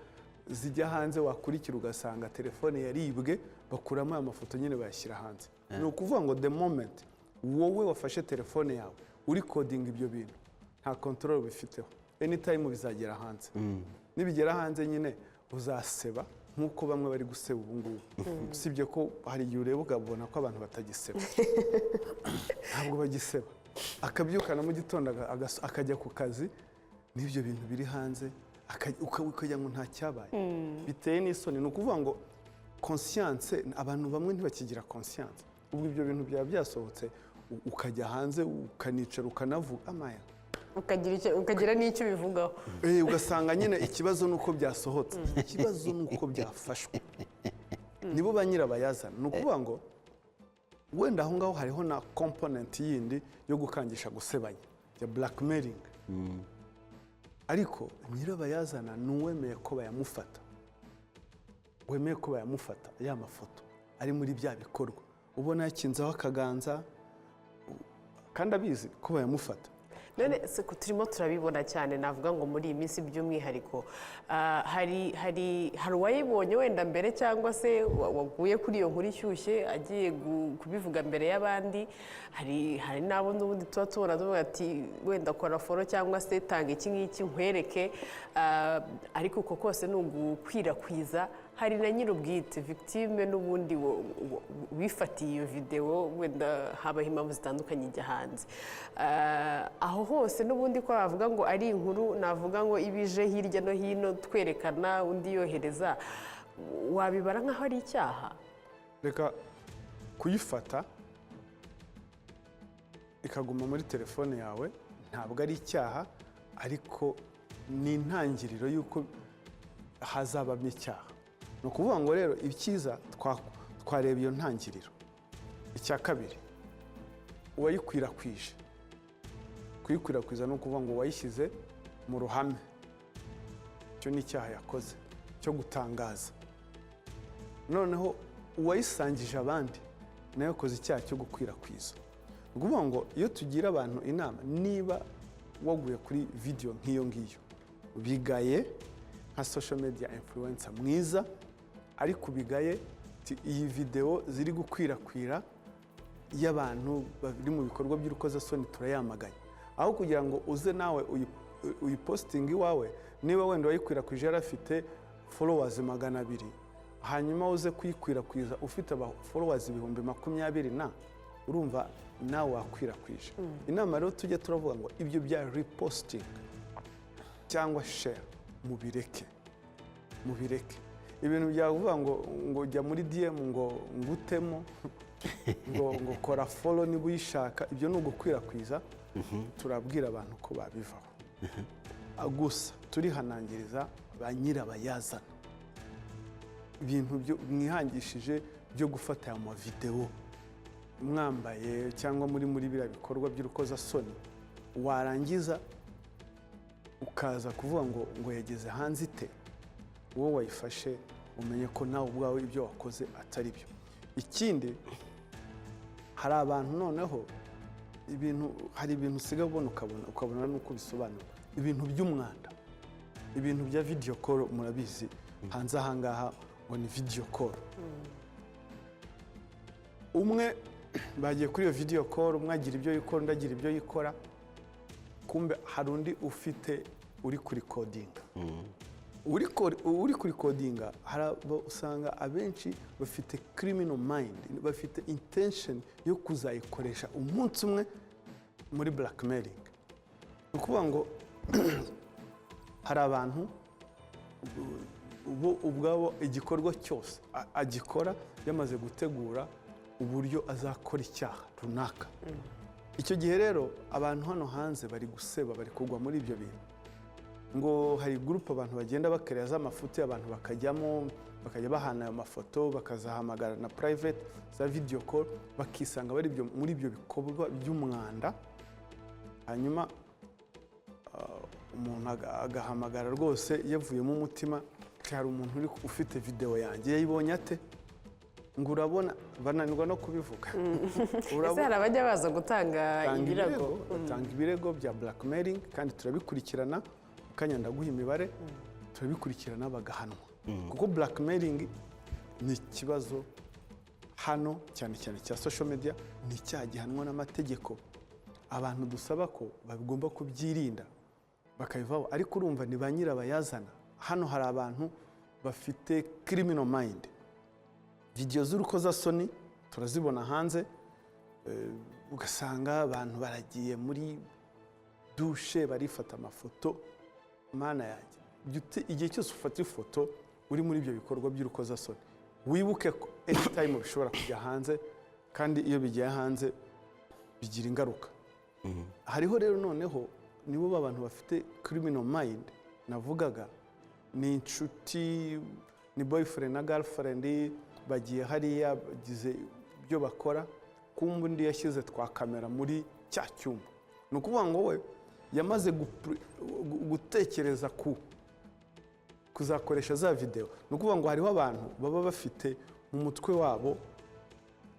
zijya hanze wakurikira ugasanga telefone yaribwe, bakuramo aya mafoto nyine bayashyira hanze. Ni ukuvuga ngo the moment wowe wafashe telefone yawe uri kodinga ibyo bintu, nta control bifiteho, anytime bizagera hanze. Nibigera hanze nyine uzaseba nk'uko bamwe bari guseba ubu ngubu. Usibye ko hari igihe ureba ukabona ko abantu batagiseba, ntabwo bagiseba. Akabyukana mu gitondo akajya ku kazi n'ibyo bintu biri hanze, ukajya ngo nta cyabaye. Biteye n'isoni. Ni ukuvuga ngo conscience, abantu bamwe ntibakigira conscience. Ubwo ibyo bintu byaba byasohotse, ukajya hanze ukanicara ukanavuga amaya, ukagira n'icyo bivugaho. Ugasanga nyine ikibazo ni uko byasohotse, ikibazo ni uko byafashwe, nibo ba nyirabayazana. Ni ukuvuga ngo wenda aho ngaho hariho na component yindi yo gukangisha gusebanya ya blackmailing, ariko nyirabayazana ni uwemeye ko bayamufata, wemeye ko bayamufata ya mafoto ari muri bya bikorwa, ubona yakinzeho akaganza kandi abizi ko bayamufata. None turimo turabibona cyane, navuga ngo muri iyi minsi by'umwihariko hari uwayibonye wenda mbere, cyangwa se waguye kuri iyo nkuru ishyushye agiye kubivuga mbere y'abandi. Hari n'abo n'ubundi tuba tubona tuvuga ati wenda kora foro cyangwa se tanga iki ngiki nkwereke, ariko uko kose ni ugukwirakwiza. Hari na nyir'ubwite victime n'ubundi wifatiye iyo videwo, wenda habaho impamvu zitandukanye ijya hanze. Aho hose n'ubundi ko bavuga ngo ari inkuru, navuga ngo ibije hirya no hino twerekana undi yohereza, wabibara nk'aho ari icyaha? Reka kuyifata ikaguma muri telefone yawe ntabwo ari icyaha, ariko ni intangiriro y'uko hazabamo icyaha. Ni ukuvuga ngo rero icyiza twareba iyo ntangiriro. Icya kabiri, uwayikwirakwije, kuyikwirakwiza ni ukuvuga ngo wayishyize mu ruhame, icyo ni icyaha yakoze cyo gutangaza. Noneho uwayisangije abandi nawe yakoze icyaha cyo gukwirakwiza. Ni ukuvuga ngo iyo tugira abantu inama, niba waguye kuri video nk'iyo ngiyo, bigaye nka social media influencer mwiza, ariko bigaye iyi video ziri gukwirakwira y'abantu bari mu bikorwa by'urukozasoni, turayamaganye. Aho kugira ngo uze nawe uyipostinga iwawe, niba wenda wayikwirakwije yarafite followers 200, hanyuma uze kuyikwirakwiza ufite aba followers 20,000, urumva nawe wakwirakwije. Inama rero tujye turavuga ngo ibyo bya reposting cyangwa share mubireke. Ibintu byavuga ngo jya muri DM ngo ngutemo ngo kora follow niba uyishaka, ibyo ni ugukwirakwiza. Turabwira abantu ko babivaho. Gusa turihanangiriza ba nyirabayazana, ibintu byo mwihangishije byo gufata aya mavideo mwambaye cyangwa muri biriya bikorwa by'urukozasoni, warangiza ukaza kuvuga ngo yageze hanze ite, wowe wayifashe umenye ko nawe ubwawe ibyo wakoze atari byo. Ikindi, hari abantu noneho hari ibintu usigaye ubona ukabona nuko bisobanura, ibintu by'umwanda, ibintu bya video call. Murabizi hanze ahangaha ngo ni video call. Umwe bagiye kuri iyo video call, umwe agira ibyo yikora, undi agira ibyo yikora, kumbe hari undi ufite uri kuri codinga. Uri kuri codinga, usanga abenshi bafite criminal mind, bafite intention yo kuzayikoresha umunsi umwe muri blackmailing. Ni ukuvuga ngo hari abantu ubwabo igikorwa cyose agikora yamaze gutegura uburyo azakora icyaha runaka. Icyo gihe rero abantu hano hanze bari guseba, bari kugwa muri ibyo bintu. Ngo hari group abantu bagenda bakereza amafuti, abantu bakajyamo bakajya bahana ayo mafoto bakazahamagara na private za video call bakisanga bari muri ibyo bikorwa by'umwanda hanyuma umuntu agahamagara rwose yavuyemo umutima hari umuntu ufite video yanjye yayibonye ate ngo urabona bananirwa no kubivuga ese hari abajya baza gutanga ibirego batanga ibirego bya blackmailing kandi turabikurikirana ukanya ndaguha imibare turabikurikirana bagahanwa kuko blackmailing ni ikibazo hano cyane cyane cya social media ni icyaha gihanwa n'amategeko abantu dusaba ko bagomba kubyirinda bakabivaho ariko urumva ni ba nyirabayazana hano hari abantu bafite criminal mind video z'urukozasoni turazibona hanze ugasanga abantu baragiye muri dushe barifata amafoto mana yanjye igihe cyose ufata ifoto uri muri ibyo bikorwa by'urukozasoni wibuke ko anytime bishobora kujya hanze kandi iyo bigiye hanze bigira ingaruka hariho rero noneho nibo abantu bafite criminal mind navugaga ni inshuti ni boyfriend na girlfriend bagiye hariya bagize ibyo bakora kumva undi yashyize twa kamera muri cya cyumba ni ukuvuga ngo we yamaze gutekereza kuzakoresha za video ni ukuvuga ngo hariho abantu baba bafite mu mutwe wabo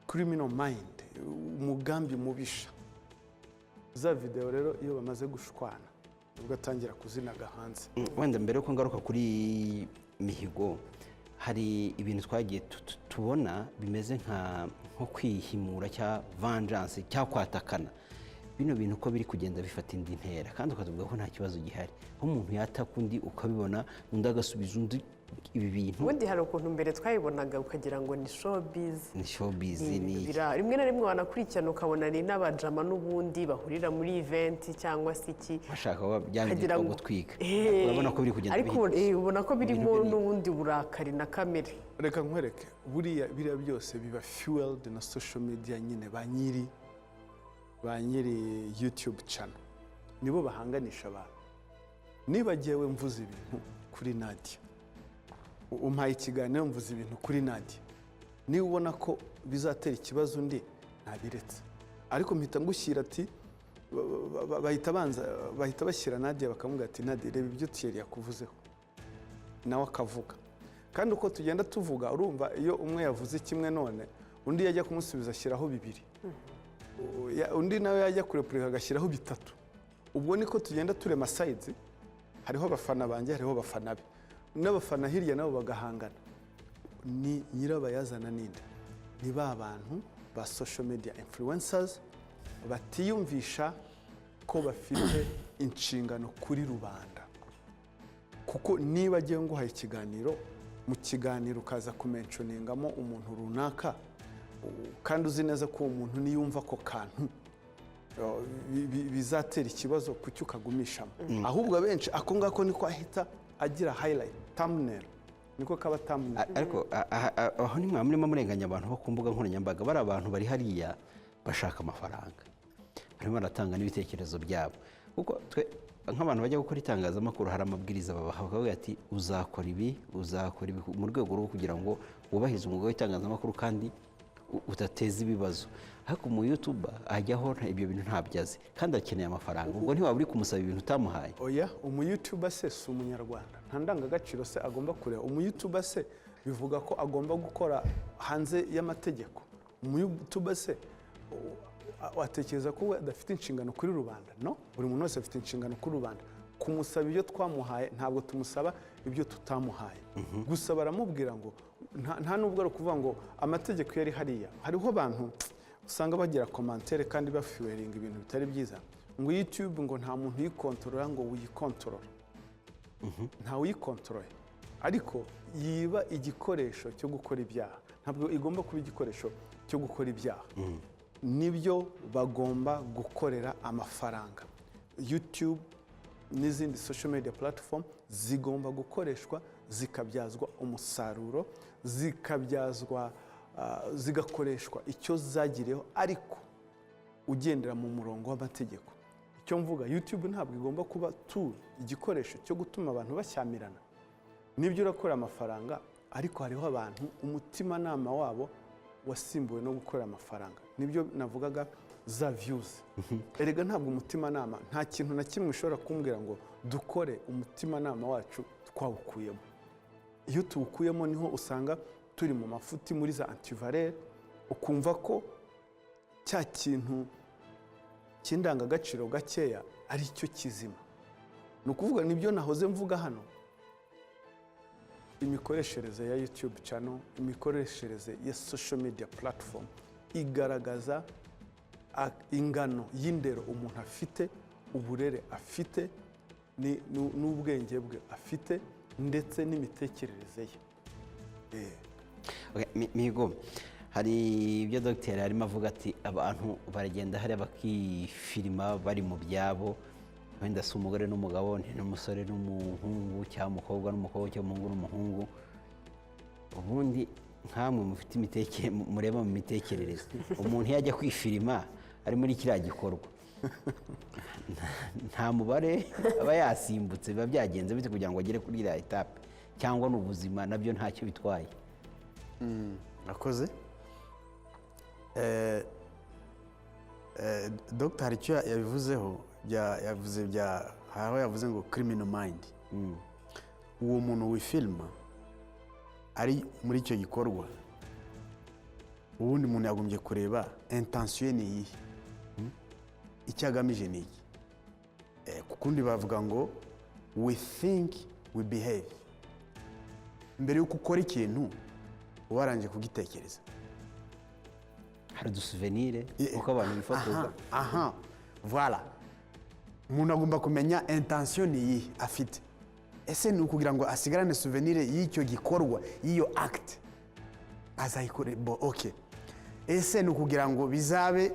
criminal mind umugambi mubisha za video rero iyo bamaze gushwana ubwo atangira kuzinaga hanze wenda mbere yuko ngaruka kuri Mihigo hari ibintu twagiye tubona bimeze nko kwihimura cya vengeance cya kwatakana bino bintu uko biri kugenda bifata indi ntera kandi ukavuga ko nta kibazo gihari nk'umuntu yataka undi ukabibona undi agasubiza undi ibi bintu ubundi hari ukuntu mbere twayibonaga ukagira ngo ni showbiz rimwe na rimwe wanakurikirana ukabona ni n'abajama n'ubundi bahurira muri event cyangwa se iki bashaka byangirwa gutwika urabona ko biri kugenda ariko ubona ko birimo n'ubundi burakari na kamere reka nkwereke biriya byose biba fueled na social media nyine ba nyiri YouTube channel nibo bahanganisha abantu nibagiwe mvuze ibintu kuri Nadia umpaye ikiganiro mvuze ibintu kuri Nadia niba ubona ko bizatera ikibazo undi ntabiretse ariko mpita ngushyira ati bahita bashyira Nadia bakavuga ati Nadia reba ibyo Thierry yakuvuzeho nawe akavuga kandi uko tugenda tuvuga urumva iyo umwe yavuze kimwe none undi yajya kumusubiza ashyiraho bibiri undi nawe yajya kurepurika agashyiraho bitatu ubwo niko tugenda turema sides hariho abafana banjye hariho abafana be n'abafana hirya nabo bagahangana ni nyirabayazana ninde ni ba bantu ba social media influencers batiyumvisha ko bafite inshingano kuri rubanda kuko niba agiye nguhaye ikiganiro mu kiganiro ukaza kumenshoningamo umuntu runaka kandi uzi neza ko uwo muntu niyumva ko kantu bizatera ikibazo kucyo ukagumishamo ahubwo abenshi ako ngako niko ahita agira highlight thumbnail niko kaba thumbnail ariko aho ni mwamurimo murenganya abantu bo ku mbuga nkoranyambaga bari abantu bari hariya bashaka amafaranga barimo baratanga n'ibitekerezo byabo kuko nk'abantu bajya gukora itangazamakuru hari amabwiriza babaha bakavuga ati uzakora ibi mu rwego rwo kugira ngo wubahirize umwuga w'itangazamakuru kandi udateza ibibazo ariko mu YouTube ajyaho ibyo bintu ntabyaze kandi akeneye amafaranga ubwo ntiwaba uri kumusaba ibintu utamuhaye oya umu-YouTuber se si umunyarwanda nta ndangagaciro se agomba kureba umu-YouTuber se bivuga ko agomba gukora hanze y'amategeko umu-YouTuber se watekereza ko we adafite inshingano kuri rubanda no buri muntu wese afite inshingano kuri rubanda kumusaba ibyo twamuhaye ntabwo tumusaba ibyo tutamuhaye gusa baramubwira ngo nta nubwo ari ukuvuga ngo amategeko yari hariya hariho abantu usanga bagira komantere kandi bafuweringa ibintu bitari byiza ngo YouTube ngo nta muntu uyikontorora ngo wiyikontorora nta uyikontorora ariko yiba igikoresho cyo gukora ibyaha ntabwo igomba kuba igikoresho cyo gukora ibyaha nibyo bagomba gukorera amafaranga YouTube n'izindi social media platform zigomba gukoreshwa zikabyazwa umusaruro zigakoreshwa icyo zagiriyeho ariko ugendera mu murongo w'amategeko icyo mvuga YouTube ntabwo igomba kuba igikoresho cyo gutuma abantu bashyamirana nibyo urakora amafaranga ariko hariho abantu umutimanama wabo wasimbuwe no gukorera amafaranga. Nibyo navugaga za views. Erega ntabwo umutimanama, nta kintu na kimwe ushobora kumbwira ngo dukore umutimanama wacu twawukuyemo. Iyo tuwukuyemo niho usanga turi mu mafuti muri za antivalere, ukumva ko cya kintu cy'indangagaciro gakeya ari cyo kizima. Ni ukuvuga nibyo nahoze mvuga hano, imikoreshereze ya YouTube channel, imikoreshereze ya social media platform igaragaza ingano y'indero umuntu afite, uburere afite, n'ubwenge bwe afite, ndetse n'imitekerereze ye. Mihigo, hari ibyo dogiteri arimo avuga ati abantu baragenda hariya bakifilima bari mu byabo, wenda si umugore n'umugabo, n'umusore n'umuhungu, cyangwa umukobwa n'umukobwa, cyangwa umuhungu n'umuhungu. Ubundi nkamwe mufite mureba mu mitekerereze, umuntu yajya kwifilima ari muri kiriya gikorwa, nta mubare aba yasimbutse, biba byagenze bite kugira ngo agere kuri iriya etape, cyangwa n'ubuzima nabyo ntacyo bitwaye? Akoze Dr. hari icyo yabivuzeho, yavuze ngo criminal mind. Uwo muntu wifilma ari muri icyo gikorwa, ubundi umuntu yagombye kureba intention ni iyihe, icyo agamije ni iki. Kukundi bavuga ngo we think we behave. Mbere y'uko ukora ikintu waranje kugitekereza. Hari udusuvenire uko abantu bifotoza. Voilà. Umuntu agomba kumenya intention ni iyihe afite. Ese ni ukugira ngo asigarane souvenir y'icyo gikorwa, y'iyo act azayikore okay. Ese ni ukugira ngo bizabe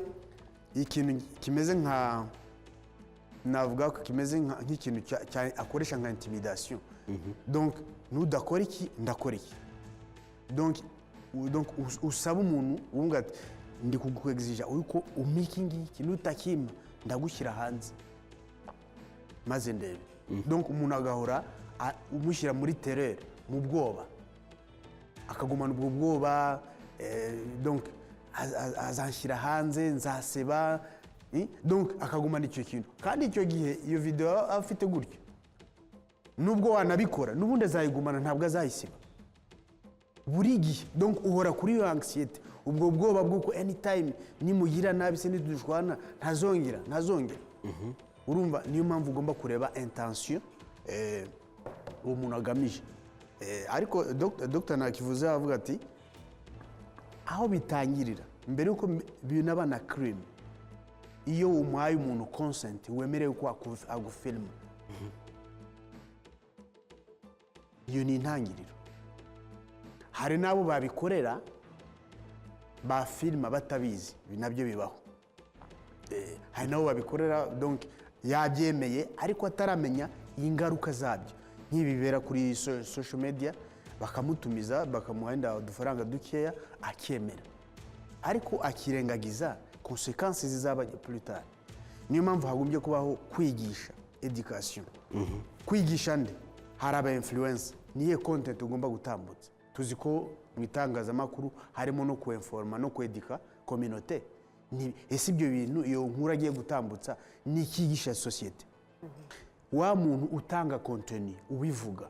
ikintu kimeze nka, navuga ko kimeze nk'ikintu akoresha nka intimidation. Donc nudakora iki ndakora iki. Donc usaba umuntu wumva ati ndi kuguexija uko umaking iki nutakima ndagushyira hanze maze ndebe. Donc umuntu agahora umushyira muri terreur, mu bwoba, akagumana ubwo bwoba. Donc azanshyira hanze, nzaseba. Donc akagumana icyo kintu, kandi icyo gihe iyo video afite gutyo nubwo wanabikora n'ubundi azayigumana, ntabwo azayisiba buri gihe. Donc uhora kuri iyo anxiety, ubwo bwoba bw'uko anytime nimugira nabi se nidushwana ntazongera. Urumva, niyo mpamvu ugomba kureba intention uwo muntu agamije. Ariko Dr. nakivuze avuga ati aho bitangirira mbere yuko binaba na crime, iyo umuhaye umuntu consent wemerewe ko agufilma, iyo ni intangiriro. Hari nabo babikorera ba filma batabizi, nabyo bibaho. Hari nabo babikorera donc yabyemeye ariko ataramenya ingaruka zabyo, nk'ibibera kuri social media, bakamutumiza bakamuhenda udufaranga dukeya akemera, ariko akirengagiza consequences zizaba plus tard. Niyo mpamvu hagombye kubaho kwigisha, education. Kwigisha nde? Hari aba influencer, niye content ugomba gutambutsa. Tuzi ko mu itangazamakuru harimo no kuinforma no kwedika communauté. Ese ibyo bintu iyo nkuru agiye gutambutsa ni ikigisha societe. Wa muntu utanga contenu ubivuga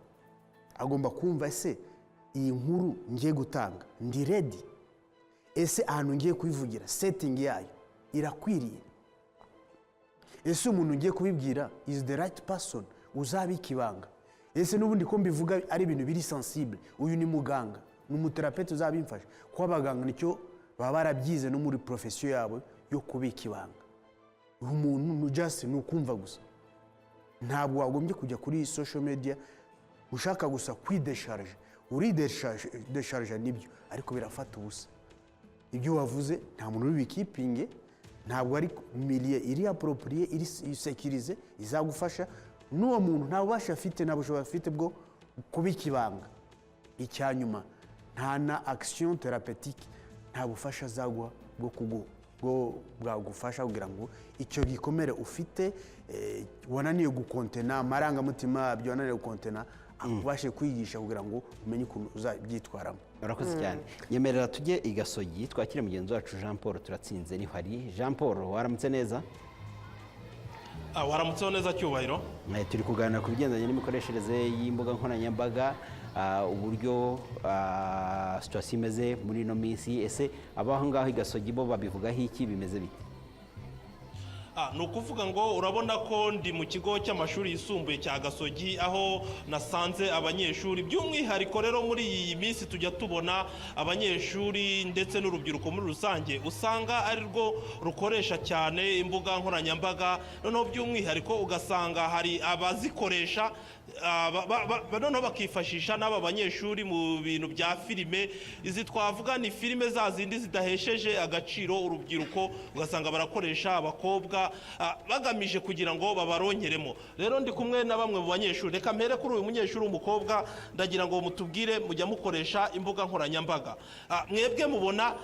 agomba kumva ese iyi nkuru ngiye gutanga ndi ready, ese ahantu ngiye kubivugira setting yayo irakwiriye, ese umuntu ngiye kubibwira is the right person, uzabika ibanga, ese n'ubundi ko mbivuga ari ibintu biri sensible, uyu ni muganga n'umuterapeute uzabimfasha, ko abaganga nicyo baba barabyize no muri profession yabo yo kubika ibanga. Umuntu just nukumva gusa, ntabwo wagombye kujya kuri social media ushaka gusa kwidesharge. Uridesharge nibyo, ariko birafata ubusa. Ibyo wavuze nta muntu ubikipinge, ntabwo ari milieu iri approprié, iri sécurisé izagufasha. N'uwo muntu nta bubasha afite, nta bushobozi afite bwo kubika ibanga. Icyanyuma, nta na action thérapeutique, nta bufasha azagwa bwo bwagufasha kugira ngo icyo gikomere ufite wananiye gukontena amarangamutima, byo wananiye gukontena akubashe kwigisha kugira ngo umenye ukuntu uzabyitwaramo. urakoze cyane. Nyemerera tujye i Gasogi twakire mugenzi wacu Jean Paul Turatsinze niho ari. Jean Paul waramutse neza? Waramutseho neza Cyubahiro. Turi kuganira ku bigendanye n'imikoreshereze y'imbuga nkoranyambaga, uburyo situasiyo imeze muri ino minsi. Ese abaho ngaho i Gasogi bo babivugaho iki, bimeze bite? Ni ukuvuga ngo urabona ko ndi mu kigo cy'amashuri yisumbuye cya Gasogi, aho nasanze abanyeshuri by'umwihariko rero muri iyi minsi tujya tubona abanyeshuri ndetse n'urubyiruko muri rusange usanga ari rwo rukoresha cyane imbuga nkoranyambaga, noneho by'umwihariko ugasanga hari abazikoresha noneho bakifashisha n'aba banyeshuri mu bintu bya filime. Izi twavuga ni filime za zindi zidahesheje agaciro urubyiruko, ugasanga barakoresha abakobwa bagamije kugira ngo babaronkeremo. Rero ndi kumwe na bamwe mu banyeshuri, reka mpere kuri uyu munyeshuri w'umukobwa, ndagira ngo mutubwire mujya mukoresha imbuga nkoranyambaga, mwebwe mubona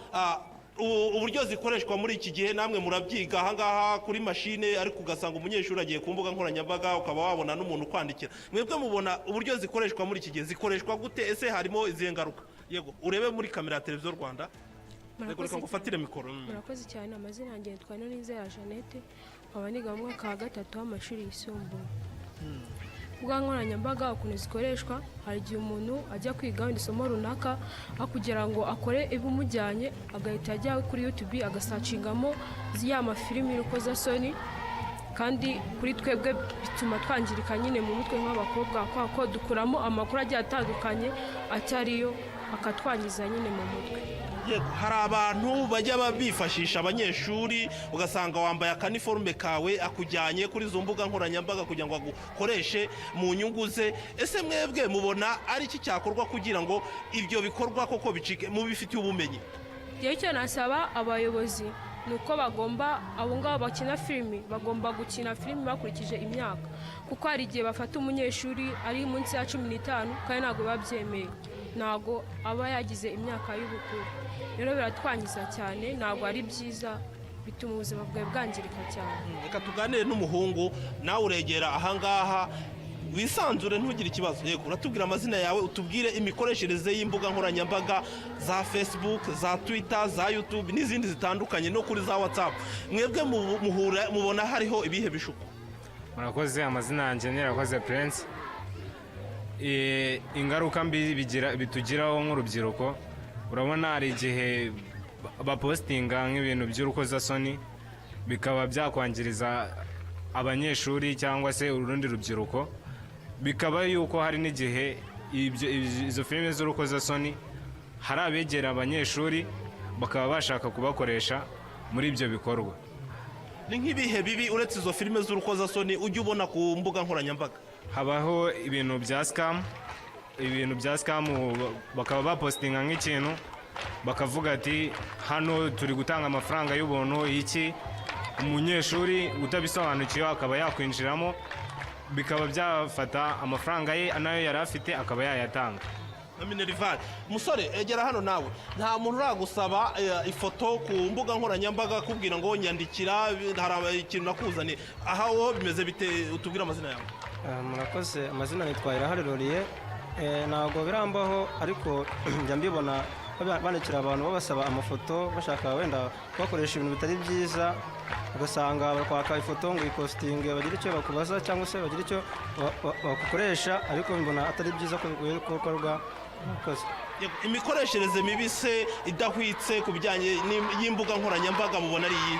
uburyo zikoreshwa muri iki gihe, namwe murabyiga ahangaha kuri mashine, ariko ugasanga umunyeshuri agiye ku mbuga nkoranyambaga ukaba wabona n'umuntu ukwandikira. Mwebwe mubona uburyo zikoreshwa muri iki gihe zikoreshwa gute? Ese harimo izihe ngaruka? Yego urebe muri kamera ya televiziyo Rwanda. Reka ngufatire mikoro. Murakoze cyane. Amazina yanjye yitwa Nonizera Jeannette, nkaba niga mu mwaka wa 3 w'amashuri yisumbuye. Imbuga nkoranyambaga ukuntu zikoreshwa, hari igihe umuntu ajya kwiga wenda isomo runaka, aho kugira ngo akore ibimujyanye agahita ajya kuri YouTube agasacingamo ya mafilimi y'urukozasoni, kandi kuri twebwe bituma twangirika nyine mu mutwe nk'abakobwa, kuko dukuramo amakuru agiye atandukanye atariyo, akatwangiza nyine mu mutwe. Hari abantu bajya bifashisha abanyeshuri, ugasanga wambaye akaniforume kawe akujyanye kuri izo mbuga nkoranyambaga kugira ngo agukoreshe mu nyungu ze. Ese mwebwe mubona ari iki cyakorwa kugira ngo ibyo bikorwa koko bicike, mubifitiye ubumenyi? Icyo nasaba abayobozi ni uko bagomba, abo ngabo bakina filimi bagomba gukina filimi bakurikije imyaka, kuko hari igihe bafata umunyeshuri ari munsi ya 15 kandi ntabwo babyemeye, ntabwo aba yagize imyaka y'ubukuru. Rero biratwangiza cyane, ntabwo ari byiza, bituma ubuzima bwawe bwangirika cyane. Reka tuganire n'umuhungu, nawe uregera ahangaha wisanzure ntugire ikibazo. Yego uratubwira amazina yawe, utubwire imikoreshereze y'imbuga nkoranyambaga za Facebook, za Twitter, za YouTube n'izindi zitandukanye, no kuri za WhatsApp. Mwebwe mubona hariho ibihe bishuko? Murakoze. Amazina yanjye ni Irakoze Prince. Ingaruka mbi bitugiraho nk'urubyiruko, urabona hari igihe bapostinga nk'ibintu by'urukozasoni bikaba byakwangiriza abanyeshuri cyangwa se urundi rubyiruko, bikaba yuko hari n'igihe izo filime z'urukozasoni hari abegera abanyeshuri bakaba bashaka kubakoresha muri ibyo bikorwa. Ni nk'ibihe bibi uretse izo filime z'urukozasoni ujya ubona ku mbuga nkoranyambaga? Habaho ibintu bya scam, bakaba bapostinga nk'ikintu bakavuga ati hano turi gutanga amafaranga y'ubuntu, iki umunyeshuri utabisobanukiwe akaba yakwinjiramo, bikaba byafata amafaranga ye nayo yari afite akaba yayatanga. Minerval, musore egera hano nawe, nta muntu uragusaba ifoto ku mbuga nkoranyambaga akubwira ngo nyandikira hari ikintu nakuzaniye? Aha wowe bimeze bite? Utubwire amazina yawe. Murakoze. Amazina nitwa Irahari Laurier. Ntabwo birambaho, ariko njya mbibona bandikira abantu babasaba amafoto bashaka wenda bakoresha ibintu bitari byiza, ugasanga bakwaka ifoto ngo ipostinge bagire icyo bakubaza cyangwa se bagire icyo bakukoresha, ariko mbona atari byiza ko bikorwa. Imikoreshereze mibi se idahwitse ku bijyanye y'imbuga nkoranyambaga mubona ari iyi?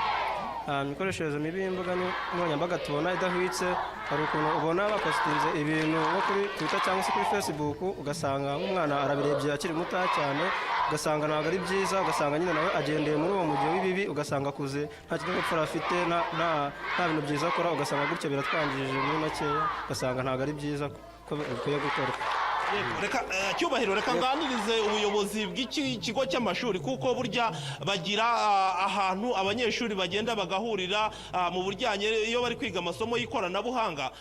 Imikoreshereze mibi y'imbuga nkoranyambaga tubona idahwitse, hari ukuntu ubona bapostinze ibintu nko kuri Twitter cyangwa se kuri Facebook, ugasanga nk'umwana arabirebye akiri muto cyane, ugasanga ntabwo ari byiza, ugasanga nyine nawe agendeye muri uwo mujyi w'ibibi, ugasanga akuze nta kinyabupfura afite, nta bintu byiza akora, ugasanga gutyo biratwangirije muri makeya, ugasanga ntabwo ari byiza ko bikwiye gukorwa. Reka Cyubahiro, reka nganirize ubuyobozi bw'iki kigo cy'amashuri, kuko burya bagira ahantu abanyeshuri bagenda bagahurira mu buryanye iyo bari kwiga amasomo y'ikoranabuhanga.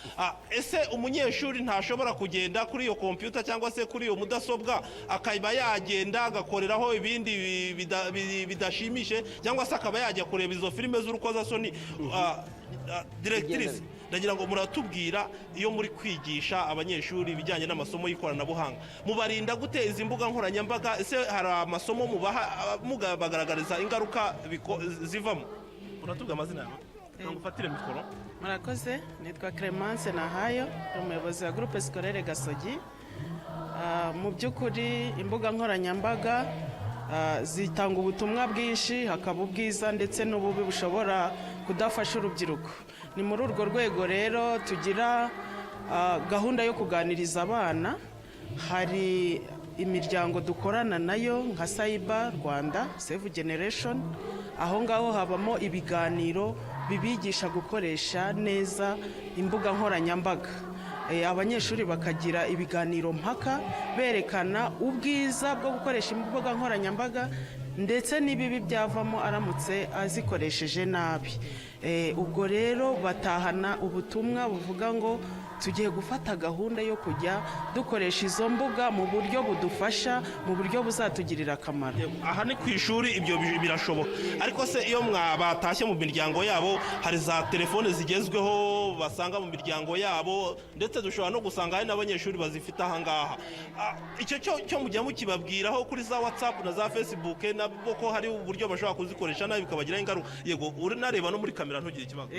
Ese umunyeshuri ntashobora kugenda kuri iyo computer cyangwa se kuri iyo mudasobwa akaba yagenda agakoreraho ibindi bidashimishe, cyangwa se akaba yajya kureba izo filime z'urukozasoni? Directrice, ndagira ngo muratubwira iyo muri kwigisha abanyeshuri ibijyanye n'amasomo y'ikoranabuhanga mubarinda gute izi mbuga nkoranyambaga, ese hari amasomo mubaha mubagaragariza ingaruka zivamo? Muratubwira amazina yawe ufatire mikoro. Murakoze, nitwa Clemence Nahayo, umuyobozi wa groupe scolaire Gasogi. Mu by'ukuri imbuga nkoranyambaga zitanga ubutumwa bwinshi, hakaba ubwiza ndetse n'ububi bushobora kudafasha urubyiruko. Ni muri urwo rwego rero tugira gahunda yo kuganiriza abana. Hari imiryango dukorana nayo nka Cyber Rwanda, Save Generation, aho ngaho habamo ibiganiro bibigisha gukoresha neza imbuga nkoranyambaga. Abanyeshuri bakagira ibiganiro mpaka berekana ubwiza bwo gukoresha imbuga nkoranyambaga ndetse n'ibibi byavamo aramutse azikoresheje nabi. Ubwo rero batahana ubutumwa buvuga ngo tugiye gufata gahunda yo kujya dukoresha izo mbuga mu buryo budufasha, mu buryo buzatugirira akamaro. Aha ni ku ishuri ibyo birashoboka, ariko se iyo batashye mu miryango yabo hari za telefone zigezweho basanga mu miryango yabo, ndetse dushobora no gusanga hari n'abanyeshuri bazifite aha ngaha. Icyo cyo mujya mukibabwiraho kuri za WhatsApp na za Facebook nabo ko hari uburyo bashobora kuzikoresha nabi bikabagiraho ingaruka? Yego, urinareba no muri kamera ntugire ikibazo.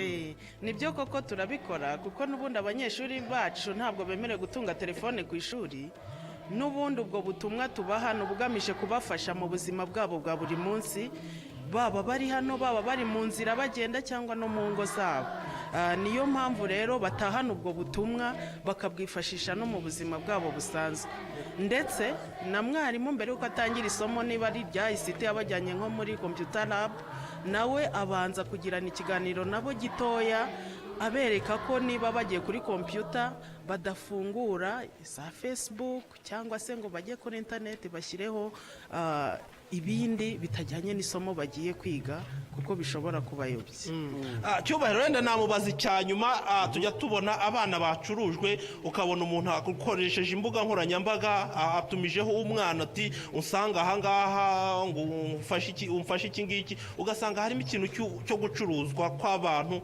Nibyo koko turabikora, kuko n'ubundi abanyeshuri bacu ntabwo bemerewe gutunga telefone ku ishuri. N'ubundi ubwo butumwa tubaha ni ubugamije kubafasha mu buzima bwabo bwa buri munsi, baba bari hano, baba bari mu nzira bagenda cyangwa no mu ngo zabo. Niyo mpamvu rero batahana ubwo butumwa bakabwifashisha no mu buzima bwabo busanzwe. Ndetse na mwarimu mbere yuko atangira isomo, niba ari irya ICT abajyanye nko muri computer lab, nawe abanza kugirana ikiganiro nabo gitoya, abereka ko niba bagiye kuri computer badafungura za Facebook cyangwa se ngo bajye kuri internet bashyireho ibindi bitajyanye n'isomo bagiye kwiga, kuko bishobora kubayobya. Cyubahiro, wenda namubaza icyanyuma. Tujya tubona abana bacurujwe, ukabona umuntu akoresheje imbuga nkoranyambaga atumijeho umwana ati usanga aha ngaha ngo umfashe iki ngiki, ugasanga harimo ikintu cyo gucuruzwa kw'abantu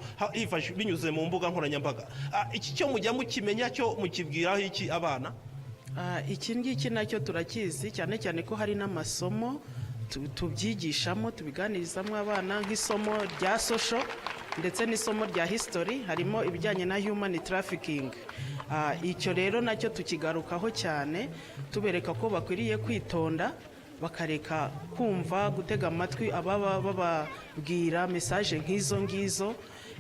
binyuze mu mbuga nkoranyambaga. Iki cyo mujya mukimenya, cyo mukibwiraho iki abana? Iki ngiki nacyo turakizi, cyane cyane ko hari n'amasomo tubyigishamo, tubiganirizamo abana, nk'isomo rya social ndetse n'isomo rya history, harimo ibijyanye na human trafficking. Icyo rero nacyo tukigarukaho cyane, tubereka ko bakwiriye kwitonda, bakareka kumva gutega amatwi ababa bababwira message nk'izo ngizo.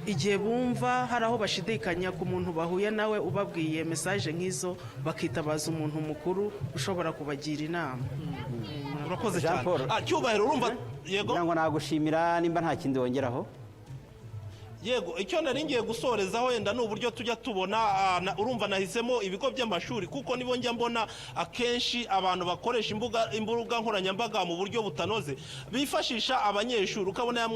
Igihe bumva hari aho bashidikanya ku muntu bahuye nawe ubabwiye message nk'izo, bakitabaza umuntu mukuru ushobora kubagira inama. Urakoze cyane. Cyubahiro, urumva? Yego, ngo nagushimira nimba nta kindi wongeraho. Yego, icyo nari ngiye gusorezaho wenda ni uburyo tujya tubona. Urumva nahisemo ibigo by'amashuri kuko nibo njya mbona akenshi abantu bakoresha imbuga nkoranyambaga mu buryo butanoze, bifashisha abanyeshuri. Ukabona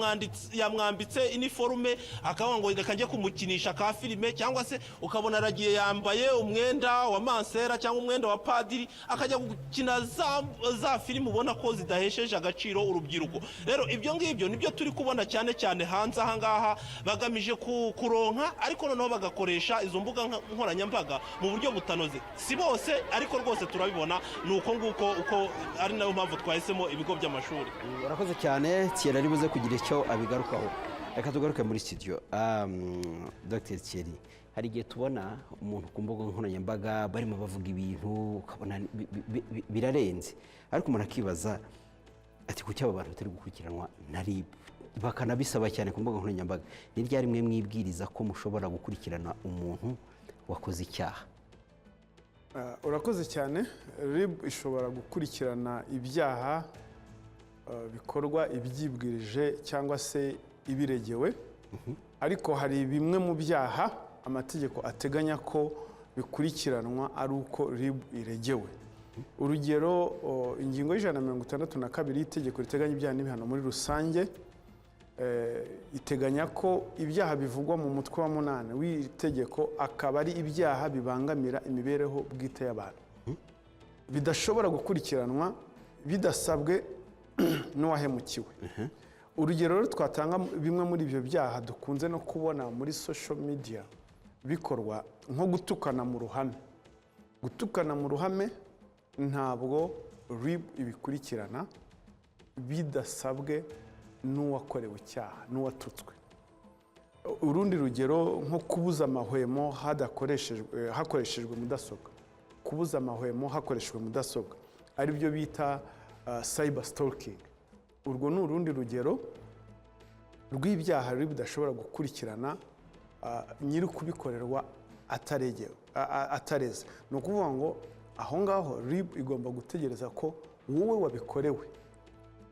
yamwambitse iniforume, akavuga ngo reka njye kumukinisha ka filime, cyangwa se ukabona aragiye yambaye umwenda wa mansera cyangwa umwenda wa padiri, akajya gukina za filime ubona ko zidahesheje agaciro urubyiruko. Rero ibyo ngibyo nibyo turi kubona cyane cyane hanze aha ngaha, bagamije kuronka, ariko noneho bagakoresha izo mbuga nkoranyambaga mu buryo butanoze. Si bose, ariko rwose turabibona. Ni uko nguko, uko ari nayo mpamvu twahisemo ibigo by'amashuri. Urakoze cyane. Thierry ari buze kugira icyo abigarukaho. Reka tugaruke muri studio. Dr. Thierry, hari igihe tubona umuntu ku mbuga nkoranyambaga barimo bavuga ibintu ukabona birarenze, ariko umuntu akibaza ati kuki aba bantu batari gukurikiranwa na RIB, bakanabisaba cyane ku mbuga nkoranyambaga? Ni ryari mwe mwibwiriza ko mushobora gukurikirana umuntu wakoze icyaha? Urakoze cyane. RIB ishobora gukurikirana ibyaha bikorwa ibyibwirije cyangwa se ibiregewe, ariko hari bimwe mu byaha amategeko ateganya ko bikurikiranwa ari uko RIB iregewe. Urugero, ingingo y'162 y'itegeko riteganya ibyaha n'ibihano muri rusange iteganya ko ibyaha bivugwa mu mutwe wa 8 w'itegeko akaba ari ibyaha bibangamira imibereho bwite y'abantu, bidashobora gukurikiranwa bidasabwe n'uwahemukiwe. Urugero rero twatanga bimwe muri ibyo byaha dukunze no kubona muri social media, bikorwa nko gutukana mu ruhame. Gutukana mu ruhame ntabwo RIB ibikurikirana bidasabwe n'uwakorewe icyaha, n'uwatutswe. Urundi rugero nko kubuza amahwemo hakoreshejwe mudasobwa. Kubuza amahwemo hakoreshejwe mudasobwa ari byo bita cyber stalking. Urwo ni urundi rugero rw'ibyaha RIB bidashobora gukurikirana nyiri kubikorerwa atareze. Ni ukuvuga ngo aho ngaho RIB igomba gutegereza ko wowe wabikorewe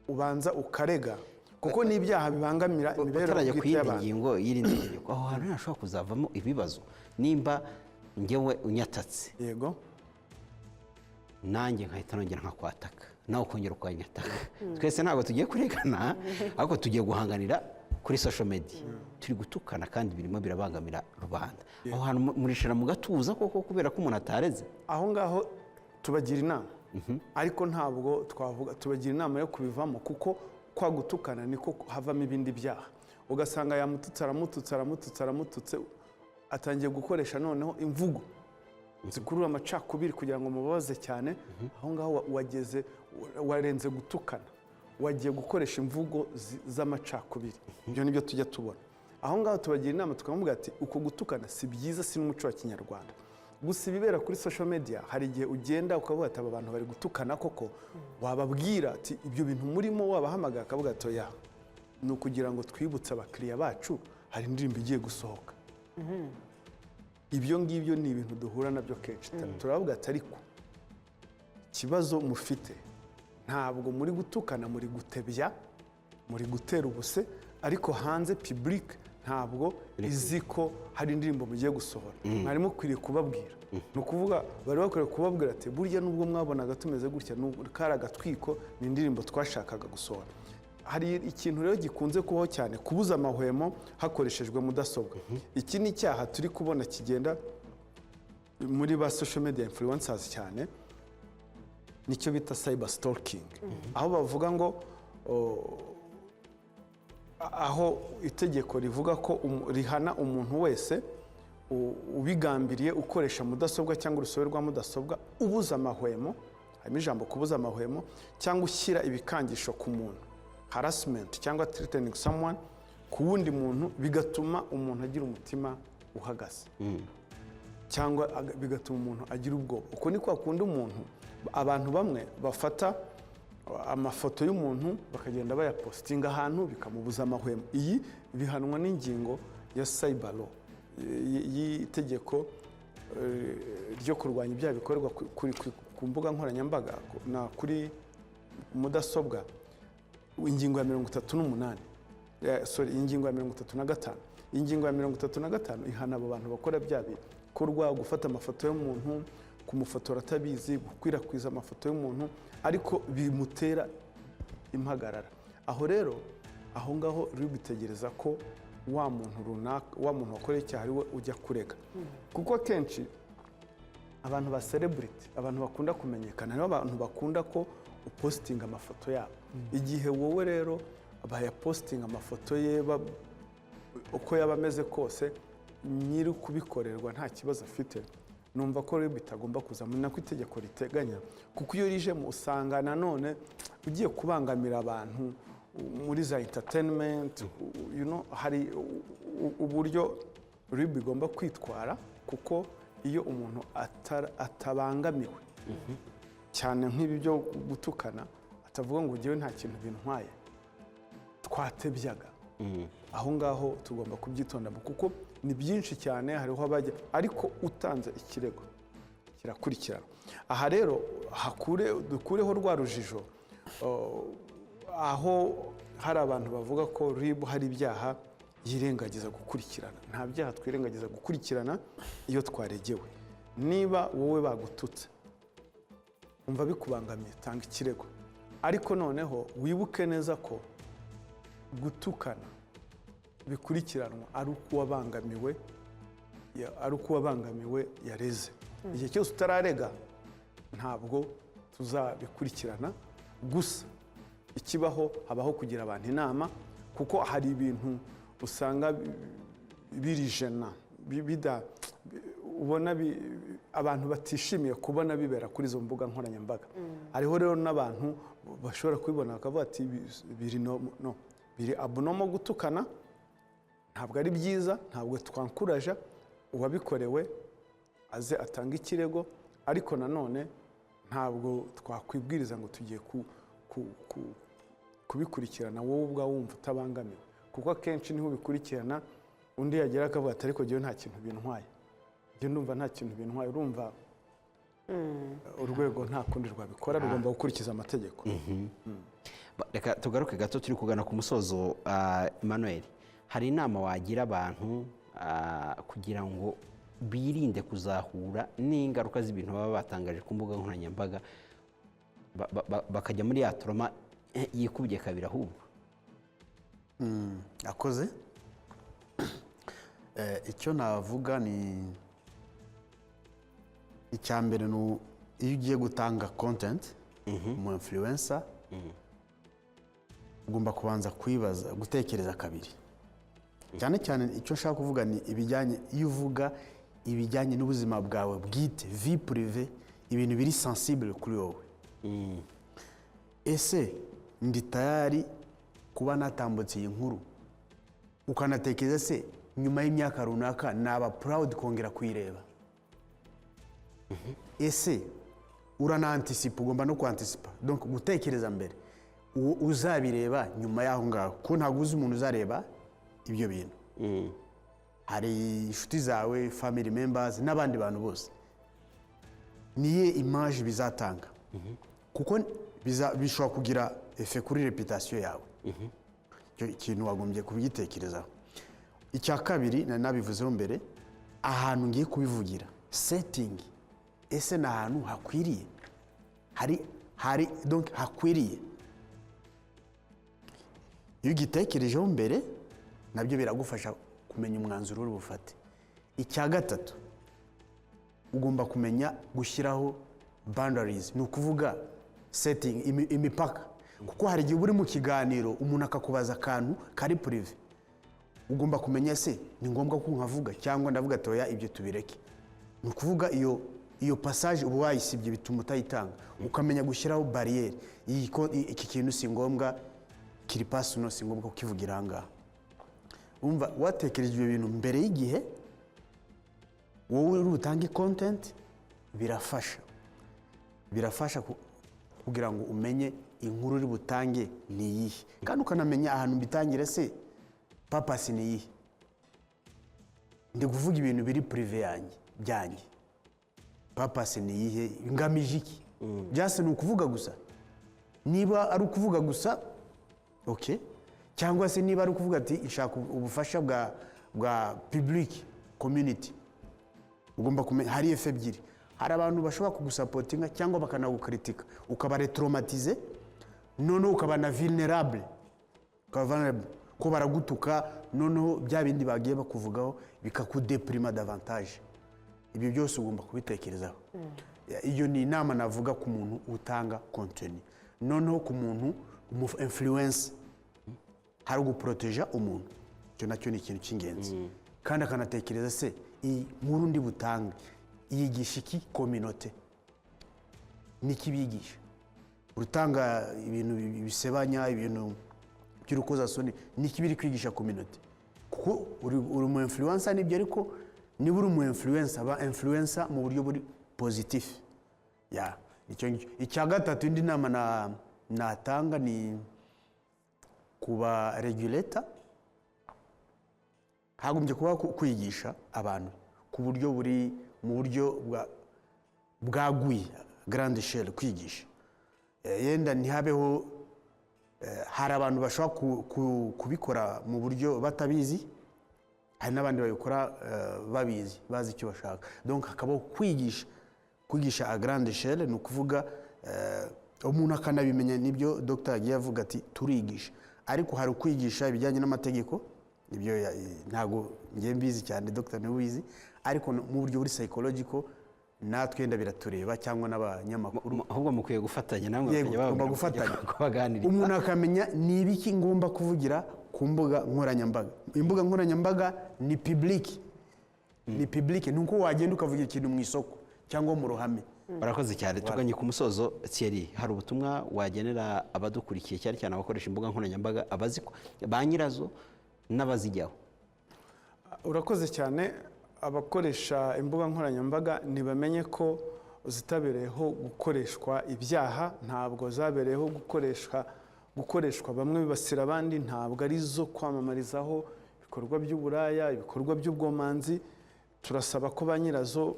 ubanza ukarega, kuko n'ibyaha bibangamira imibereho bwite y'abantu. Ingingo y'irindi tegeko aho hantu hashobora kuzavamo ibibazo nimba njyewe unyatatse, yego, nanjye nkahita nongera nkakwataka, nawe ukongera ukanyataka, twese ntabwo tugiye kuregana, ariko tugiye guhanganira kuri social media, turi gutukana kandi birimo birabangamira rubanda. Aho hantu murishira mu gatuza koko kubera ko umuntu atareze. Aho ngaho tubagira inama, ariko ntabwo twavuga tubagira inama yo kubivamo, kuko kwa gutukana niko havamo ibindi byaha. Ugasanga aramututse atangiye gukoresha noneho imvugo zikurura amacakubiri kugira ngo mubabaze cyane. Aho ngaho warenze gutukana, wagiye gukoresha imvugo z'amacakubiri. Ibyo nibyo tujya tubona. Aho ngaho tubagira inama tukamubwira ati uko gutukana si byiza, si n'umuco wa Kinyarwanda. Gusa ibibera kuri social media hari igihe ugenda ukavuga ati aba bantu bari gutukana koko, wababwira ati ibyo bintu murimo, wabahamagara akavuga ati oya, ni ukugira ngo twibutse abakiriya bacu hari indirimbo igiye gusohoka. Ibyo ngibyo ni ibintu duhura nabyo kenshi. Turavuga ati ariko ikibazo mufite ntabwo muri gutukana, muri gutebya, muri gutera ubuse, ariko hanze public ntabwo izi ko hari indirimbo mugiye gusohora. Mwari mukwiriye kubabwira. Ni ukuvuga bari bakwiriye kubabwira ati burya nubwo mwabonaga tumeze gutya, kari agatwiko, ni indirimbo twashakaga gusohora. Hari ikintu rero gikunze kubaho cyane, kubuza amahwemo hakoreshejwe mudasobwa. Iki ni icyaha turi kubona kigenda muri ba social media influencers cyane, nicyo bita cyber stalking. Aho bavuga ngo aho itegeko rivuga ko rihana umuntu wese ubigambiriye ukoresha mudasobwa cyangwa urusobe rwa mudasobwa ubuza amahwemo, harimo ijambo kubuza amahwemo, cyangwa ushyira ibikangisho ku muntu, harassment cyangwa threatening someone, ku wundi muntu, bigatuma umuntu agira umutima uhagaze, cyangwa bigatuma umuntu agira ubwoba. Uko ni kwa kundi umuntu, abantu bamwe bafata amafoto y'umuntu bakagenda bayapostinga ahantu bikamubuza amahwemo. Iyi bihanwa n'ingingo ya cyber law y'itegeko ryo kurwanya ibyaha bikorerwa ku mbuga nkoranyambaga na kuri mudasobwa. Ingingo ya 38, ingingo ya 35. Ingingo ya 35 ihana abo bantu bakora bya bikorwa, gufata amafoto y'umuntu, kumufotora atabizi, gukwirakwiza amafoto y'umuntu ariko bimutera impagarara. Aho rero, aho ngaho RIB bitegereza ko wa muntu runaka, wa muntu wakoreye icyaha ari we ujya kurega. Kuko akenshi abantu ba celebrity, abantu bakunda kumenyekana, nibo abantu bakunda ko upostinga amafoto yabo. Igihe wowe rero bayapostinga amafoto ye uko yaba ameze kose, nyiri kubikorerwa nta kibazo afite, numva ko RIB bitagomba kuzamo. Nako itegeko riteganya, kuko iyo rijemo usanga nanone ugiye kubangamira abantu muri za entertainment. Hari uburyo RIB igomba kwitwara, kuko iyo umuntu atabangamiwe cyane nk'ibi byo gutukana, atavuga ngo ugiye nta kintu bintwaye, twatebyaga, aho ngaho tugomba kubyitonda, kuko ni byinshi cyane. Hariho abajya, ariko utanze ikirego kirakurikirana. Aha rero dukureho rwa rujijo, aho hari abantu bavuga ko RIB hari ibyaha yirengagiza gukurikirana. Nta byaha twirengagiza gukurikirana iyo twaregewe. Niba wowe bagututse umva bikubangamiye, tanga ikirego, ariko noneho wibuke neza ko gutukana bikurikiranwa ari uko uwabangamiwe yareze. Igihe cyose utararega ntabwo tuzabikurikirana. Gusa ikibaho, habaho kugira abantu inama, kuko hari ibintu usanga birijena ubona abantu batishimiye kubona bibera kuri izo mbuga nkoranyambaga. Hariho rero n'abantu bashobora kubibona bakavuga ati biri abunomo gutukana, ntabwo ari byiza, ntabwo twankuraja uwabikorewe aze atanga ikirego, ariko nanone ntabwo twakwibwiriza ngo tugiye kubikurikirana wowe ubwawe wumva utabangamiwe, kuko akenshi niho ubikurikirana undi yagera akavuga ati ariko njyewe nta kintu bintwaye, njyewe ndumva nta kintu bintwaye. Urumva urwego nta kundi rwabikora, rugomba gukurikiza amategeko. Reka tugaruke gato, turi kugana ku musozo. Emmanuel, hari inama wagira abantu kugira ngo birinde kuzahura n'ingaruka z'ibintu baba batangaje ku mbuga nkoranyambaga bakajya muri ya toroma yikubye kabiri ahubwo? Akoze icyo navuga ni icya mbere, iyo ugiye gutanga content mu influencer ugomba kubanza gutekereza kabiri. Cyane cyane icyo nshaka kuvuga ni ibijyanye, iyo uvuga ibijyanye n'ubuzima bwawe bwite, vie prive, ibintu biri sensible kuri wowe. Ese ndi tayari kuba natambutse iyi nkuru, ukanatekereza se nyuma y'imyaka runaka naba proud kongera kuyireba? Ese uranantisipa, ugomba no kwantisipa, donc gutekereza mbere uzabireba nyuma y'aho ngaho, ko ntabwo uzi umuntu uzareba ibyo bintu. Hari inshuti zawe, family members n'abandi bantu bose, niye image bizatanga, kuko bishobora kugira efe kuri reputation yawe. Icyo kintu wagombye kubigitekerezaho. Icya kabiri nabivuzeho mbere, ahantu ngiye kubivugira, setting, ese ni ahantu hakwiriye, hari donc hakwiriye. Iyo ugitekerejeho mbere nabyo biragufasha kumenya umwanzuro uri bufate. Icya gatatu, ugomba kumenya gushyiraho boundaries, ni ukuvuga setting, imipaka, kuko hari igihe uri mu kiganiro umuntu akakubaza akantu kari prive, ugomba kumenya se ni ngombwa ko nkavuga cyangwa ndavuga toya ibyo tubireke. Ni ukuvuga iyo passage uba wayisibye bituma utayitanga, ukamenya gushyiraho barriere, iki kintu si ngombwa, kiri personal, si ngombwa kukivugira ahangaha. Umva watekereje ibyo bintu mbere y'igihe wowe uri butange content, birafasha kugira ngo umenye inkuru uri butange ni iyihe, kandi ukanamenya ahantu mbitangire se purpose ni iyihe. Ndi kuvuga ibintu biri prive byanjye, purpose ni iyihe, ngamije iki? Just ni ukuvuga gusa. Niba ari ukuvuga gusa, okay, cyangwa se niba ari ukuvuga ati ishaka ubufasha bwa public community, ugomba kumenya hari efe ebyiri. Hari abantu bashobora kugusapotinga cyangwa bakanagukritika, ukaba retraumatize, noneho ukaba na vulnerable, ko baragutuka, noneho bya bindi bagiye bakuvugaho bikakudeprima davantage. Ibyo byose ugomba kubitekerezaho. Iyo ni inama navuga ku muntu utanga contenu. Noneho ku muntu influence, hari guproteja umuntu, icyo nacyo ni ikintu cy'ingenzi. Kandi akanatekereza se iyi nkuru ndi butange yigisha iki community, niki bigisha. Urutanga ibintu bisebanya, ibintu by'urukozasoni, niki biri kwigisha community? Kuko uri mu influencer nibyo, ariko niba uri mu influencer, ba influencer mu buryo buri positif. Icya gatatu, indi nama natanga ni kuba regulator, hagombye kuba kwigisha abantu ku buryo buri mu buryo bwaguye, grande échelle, kwigisha. Yenda ntihabeho, hari abantu bashobora kubikora mu buryo batabizi, hari n'abandi babikora babizi, bazi icyo bashaka. Donc hakabaho kwigisha a grande échelle, ni ukuvuga umuntu akanabimenya. Nibyo Dr yagiye avuga ati turigisha, ariko hari kwigisha ibijyanye n'amategeko, ibyo ntago ngiye mbizi cyane, Dr niwe ubizi, ariko mu buryo buri psychological natwe yenda biratureba, cyangwa n'abanyamakuru. Ahubwo mukwiye gufatanya namwe, bagomba gufatanya. Umuntu akamenya ni ibiki ngomba kuvugira ku mbuga nkoranyambaga. Imbuga nkoranyambaga ni public, ni public ni uko wagenda ukavugira ikintu mu isoko cyangwa mu ruhame. barakoze cyane tuganye ku musozo. Thierry, hari ubutumwa wagenera abadukurikiye cyane cyane abakoresha imbuga nkoranyambaga ba nyirazo n'abazijyaho? urakoze cyane. Abakoresha imbuga nkoranyambaga ntibamenye ko zitabereyeho gukoreshwa ibyaha, ntabwo zabereyeho gukoreshwa bamwe bibasira abandi, ntabwo ari zo kwamamarizaho ibikorwa by'uburaya, ibikorwa by'ubwomanzi. Turasaba ko ba nyirazo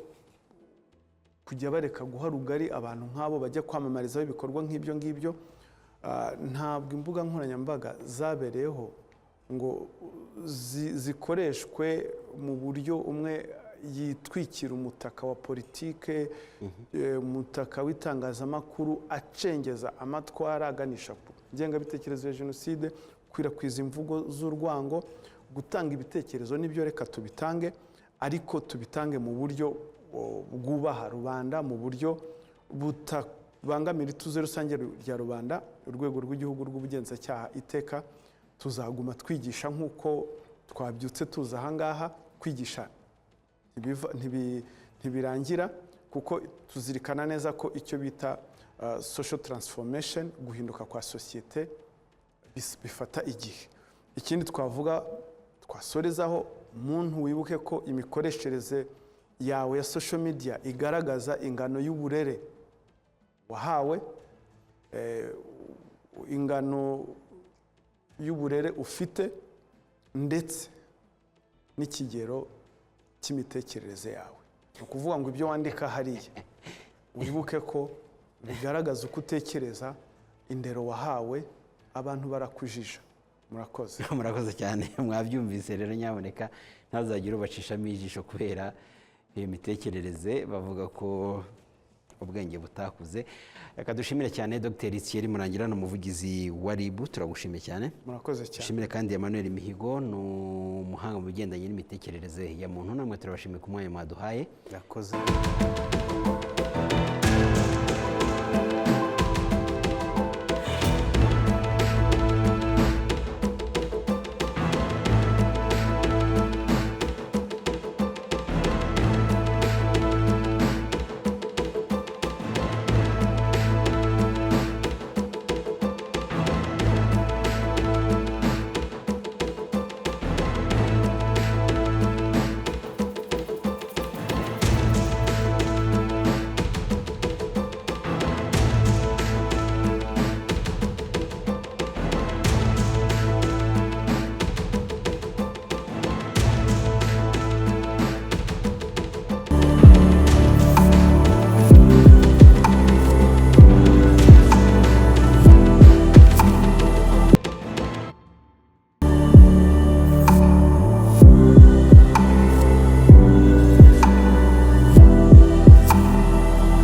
kujya bareka guha rugari abantu nk'abo bajya kwamamarizaho ibikorwa nk'ibyo ngibyo. Ntabwo imbuga nkoranyambaga zabereyeho ngo zikoreshwe mu buryo umwe yitwikira umutaka wa politike, umutaka w'itangazamakuru, acengeza amatwara aganisha ku ngengabitekerezo ya jenoside, gukwirakwiza imvugo z'urwango. Gutanga ibitekerezo n'ibyo reka tubitange, ariko tubitange mu buryo bwubaha rubanda, mu buryo butabangamira ituze rusange rya rubanda. Urwego rw'igihugu rw'ubugenzacyaha iteka tuzaguma twigisha nk'uko twabyutse tuza ahangaha. Kwigisha ntibirangira, kuko tuzirikana neza ko icyo bita social transformation, guhinduka kwa sosiyete, bifata igihe. Ikindi twasorezaho, umuntu wibuke ko imikoreshereze yawe ya social media igaragaza ingano y'uburere wahawe, ingano y'uburere ufite, ndetse n'ikigero cy'imitekerereze yawe. Ni ukuvuga ngo ibyo wandika hariya wibuke ko bigaragaza uko utekereza, indero wahawe, abantu barakujija. Murakoze. Murakoze cyane. Mwabyumvise rero, nyamuneka ntazagire ubacishamo ijisho kubera iyo mitekerereze, bavuga ko ubwenge butakuze. Reka dushimire cyane Dr. Thierry Murangira, umuvugizi wa RIB. Turagushimiye cyane. Murakoze cyane. Dushimire kandi Emmanuel Mihigo, ni umuhanga mu bigendanye n'imitekerereze ya muntu. Namwe turabashimiye ku mwanya mwaduhaye. Yakoze.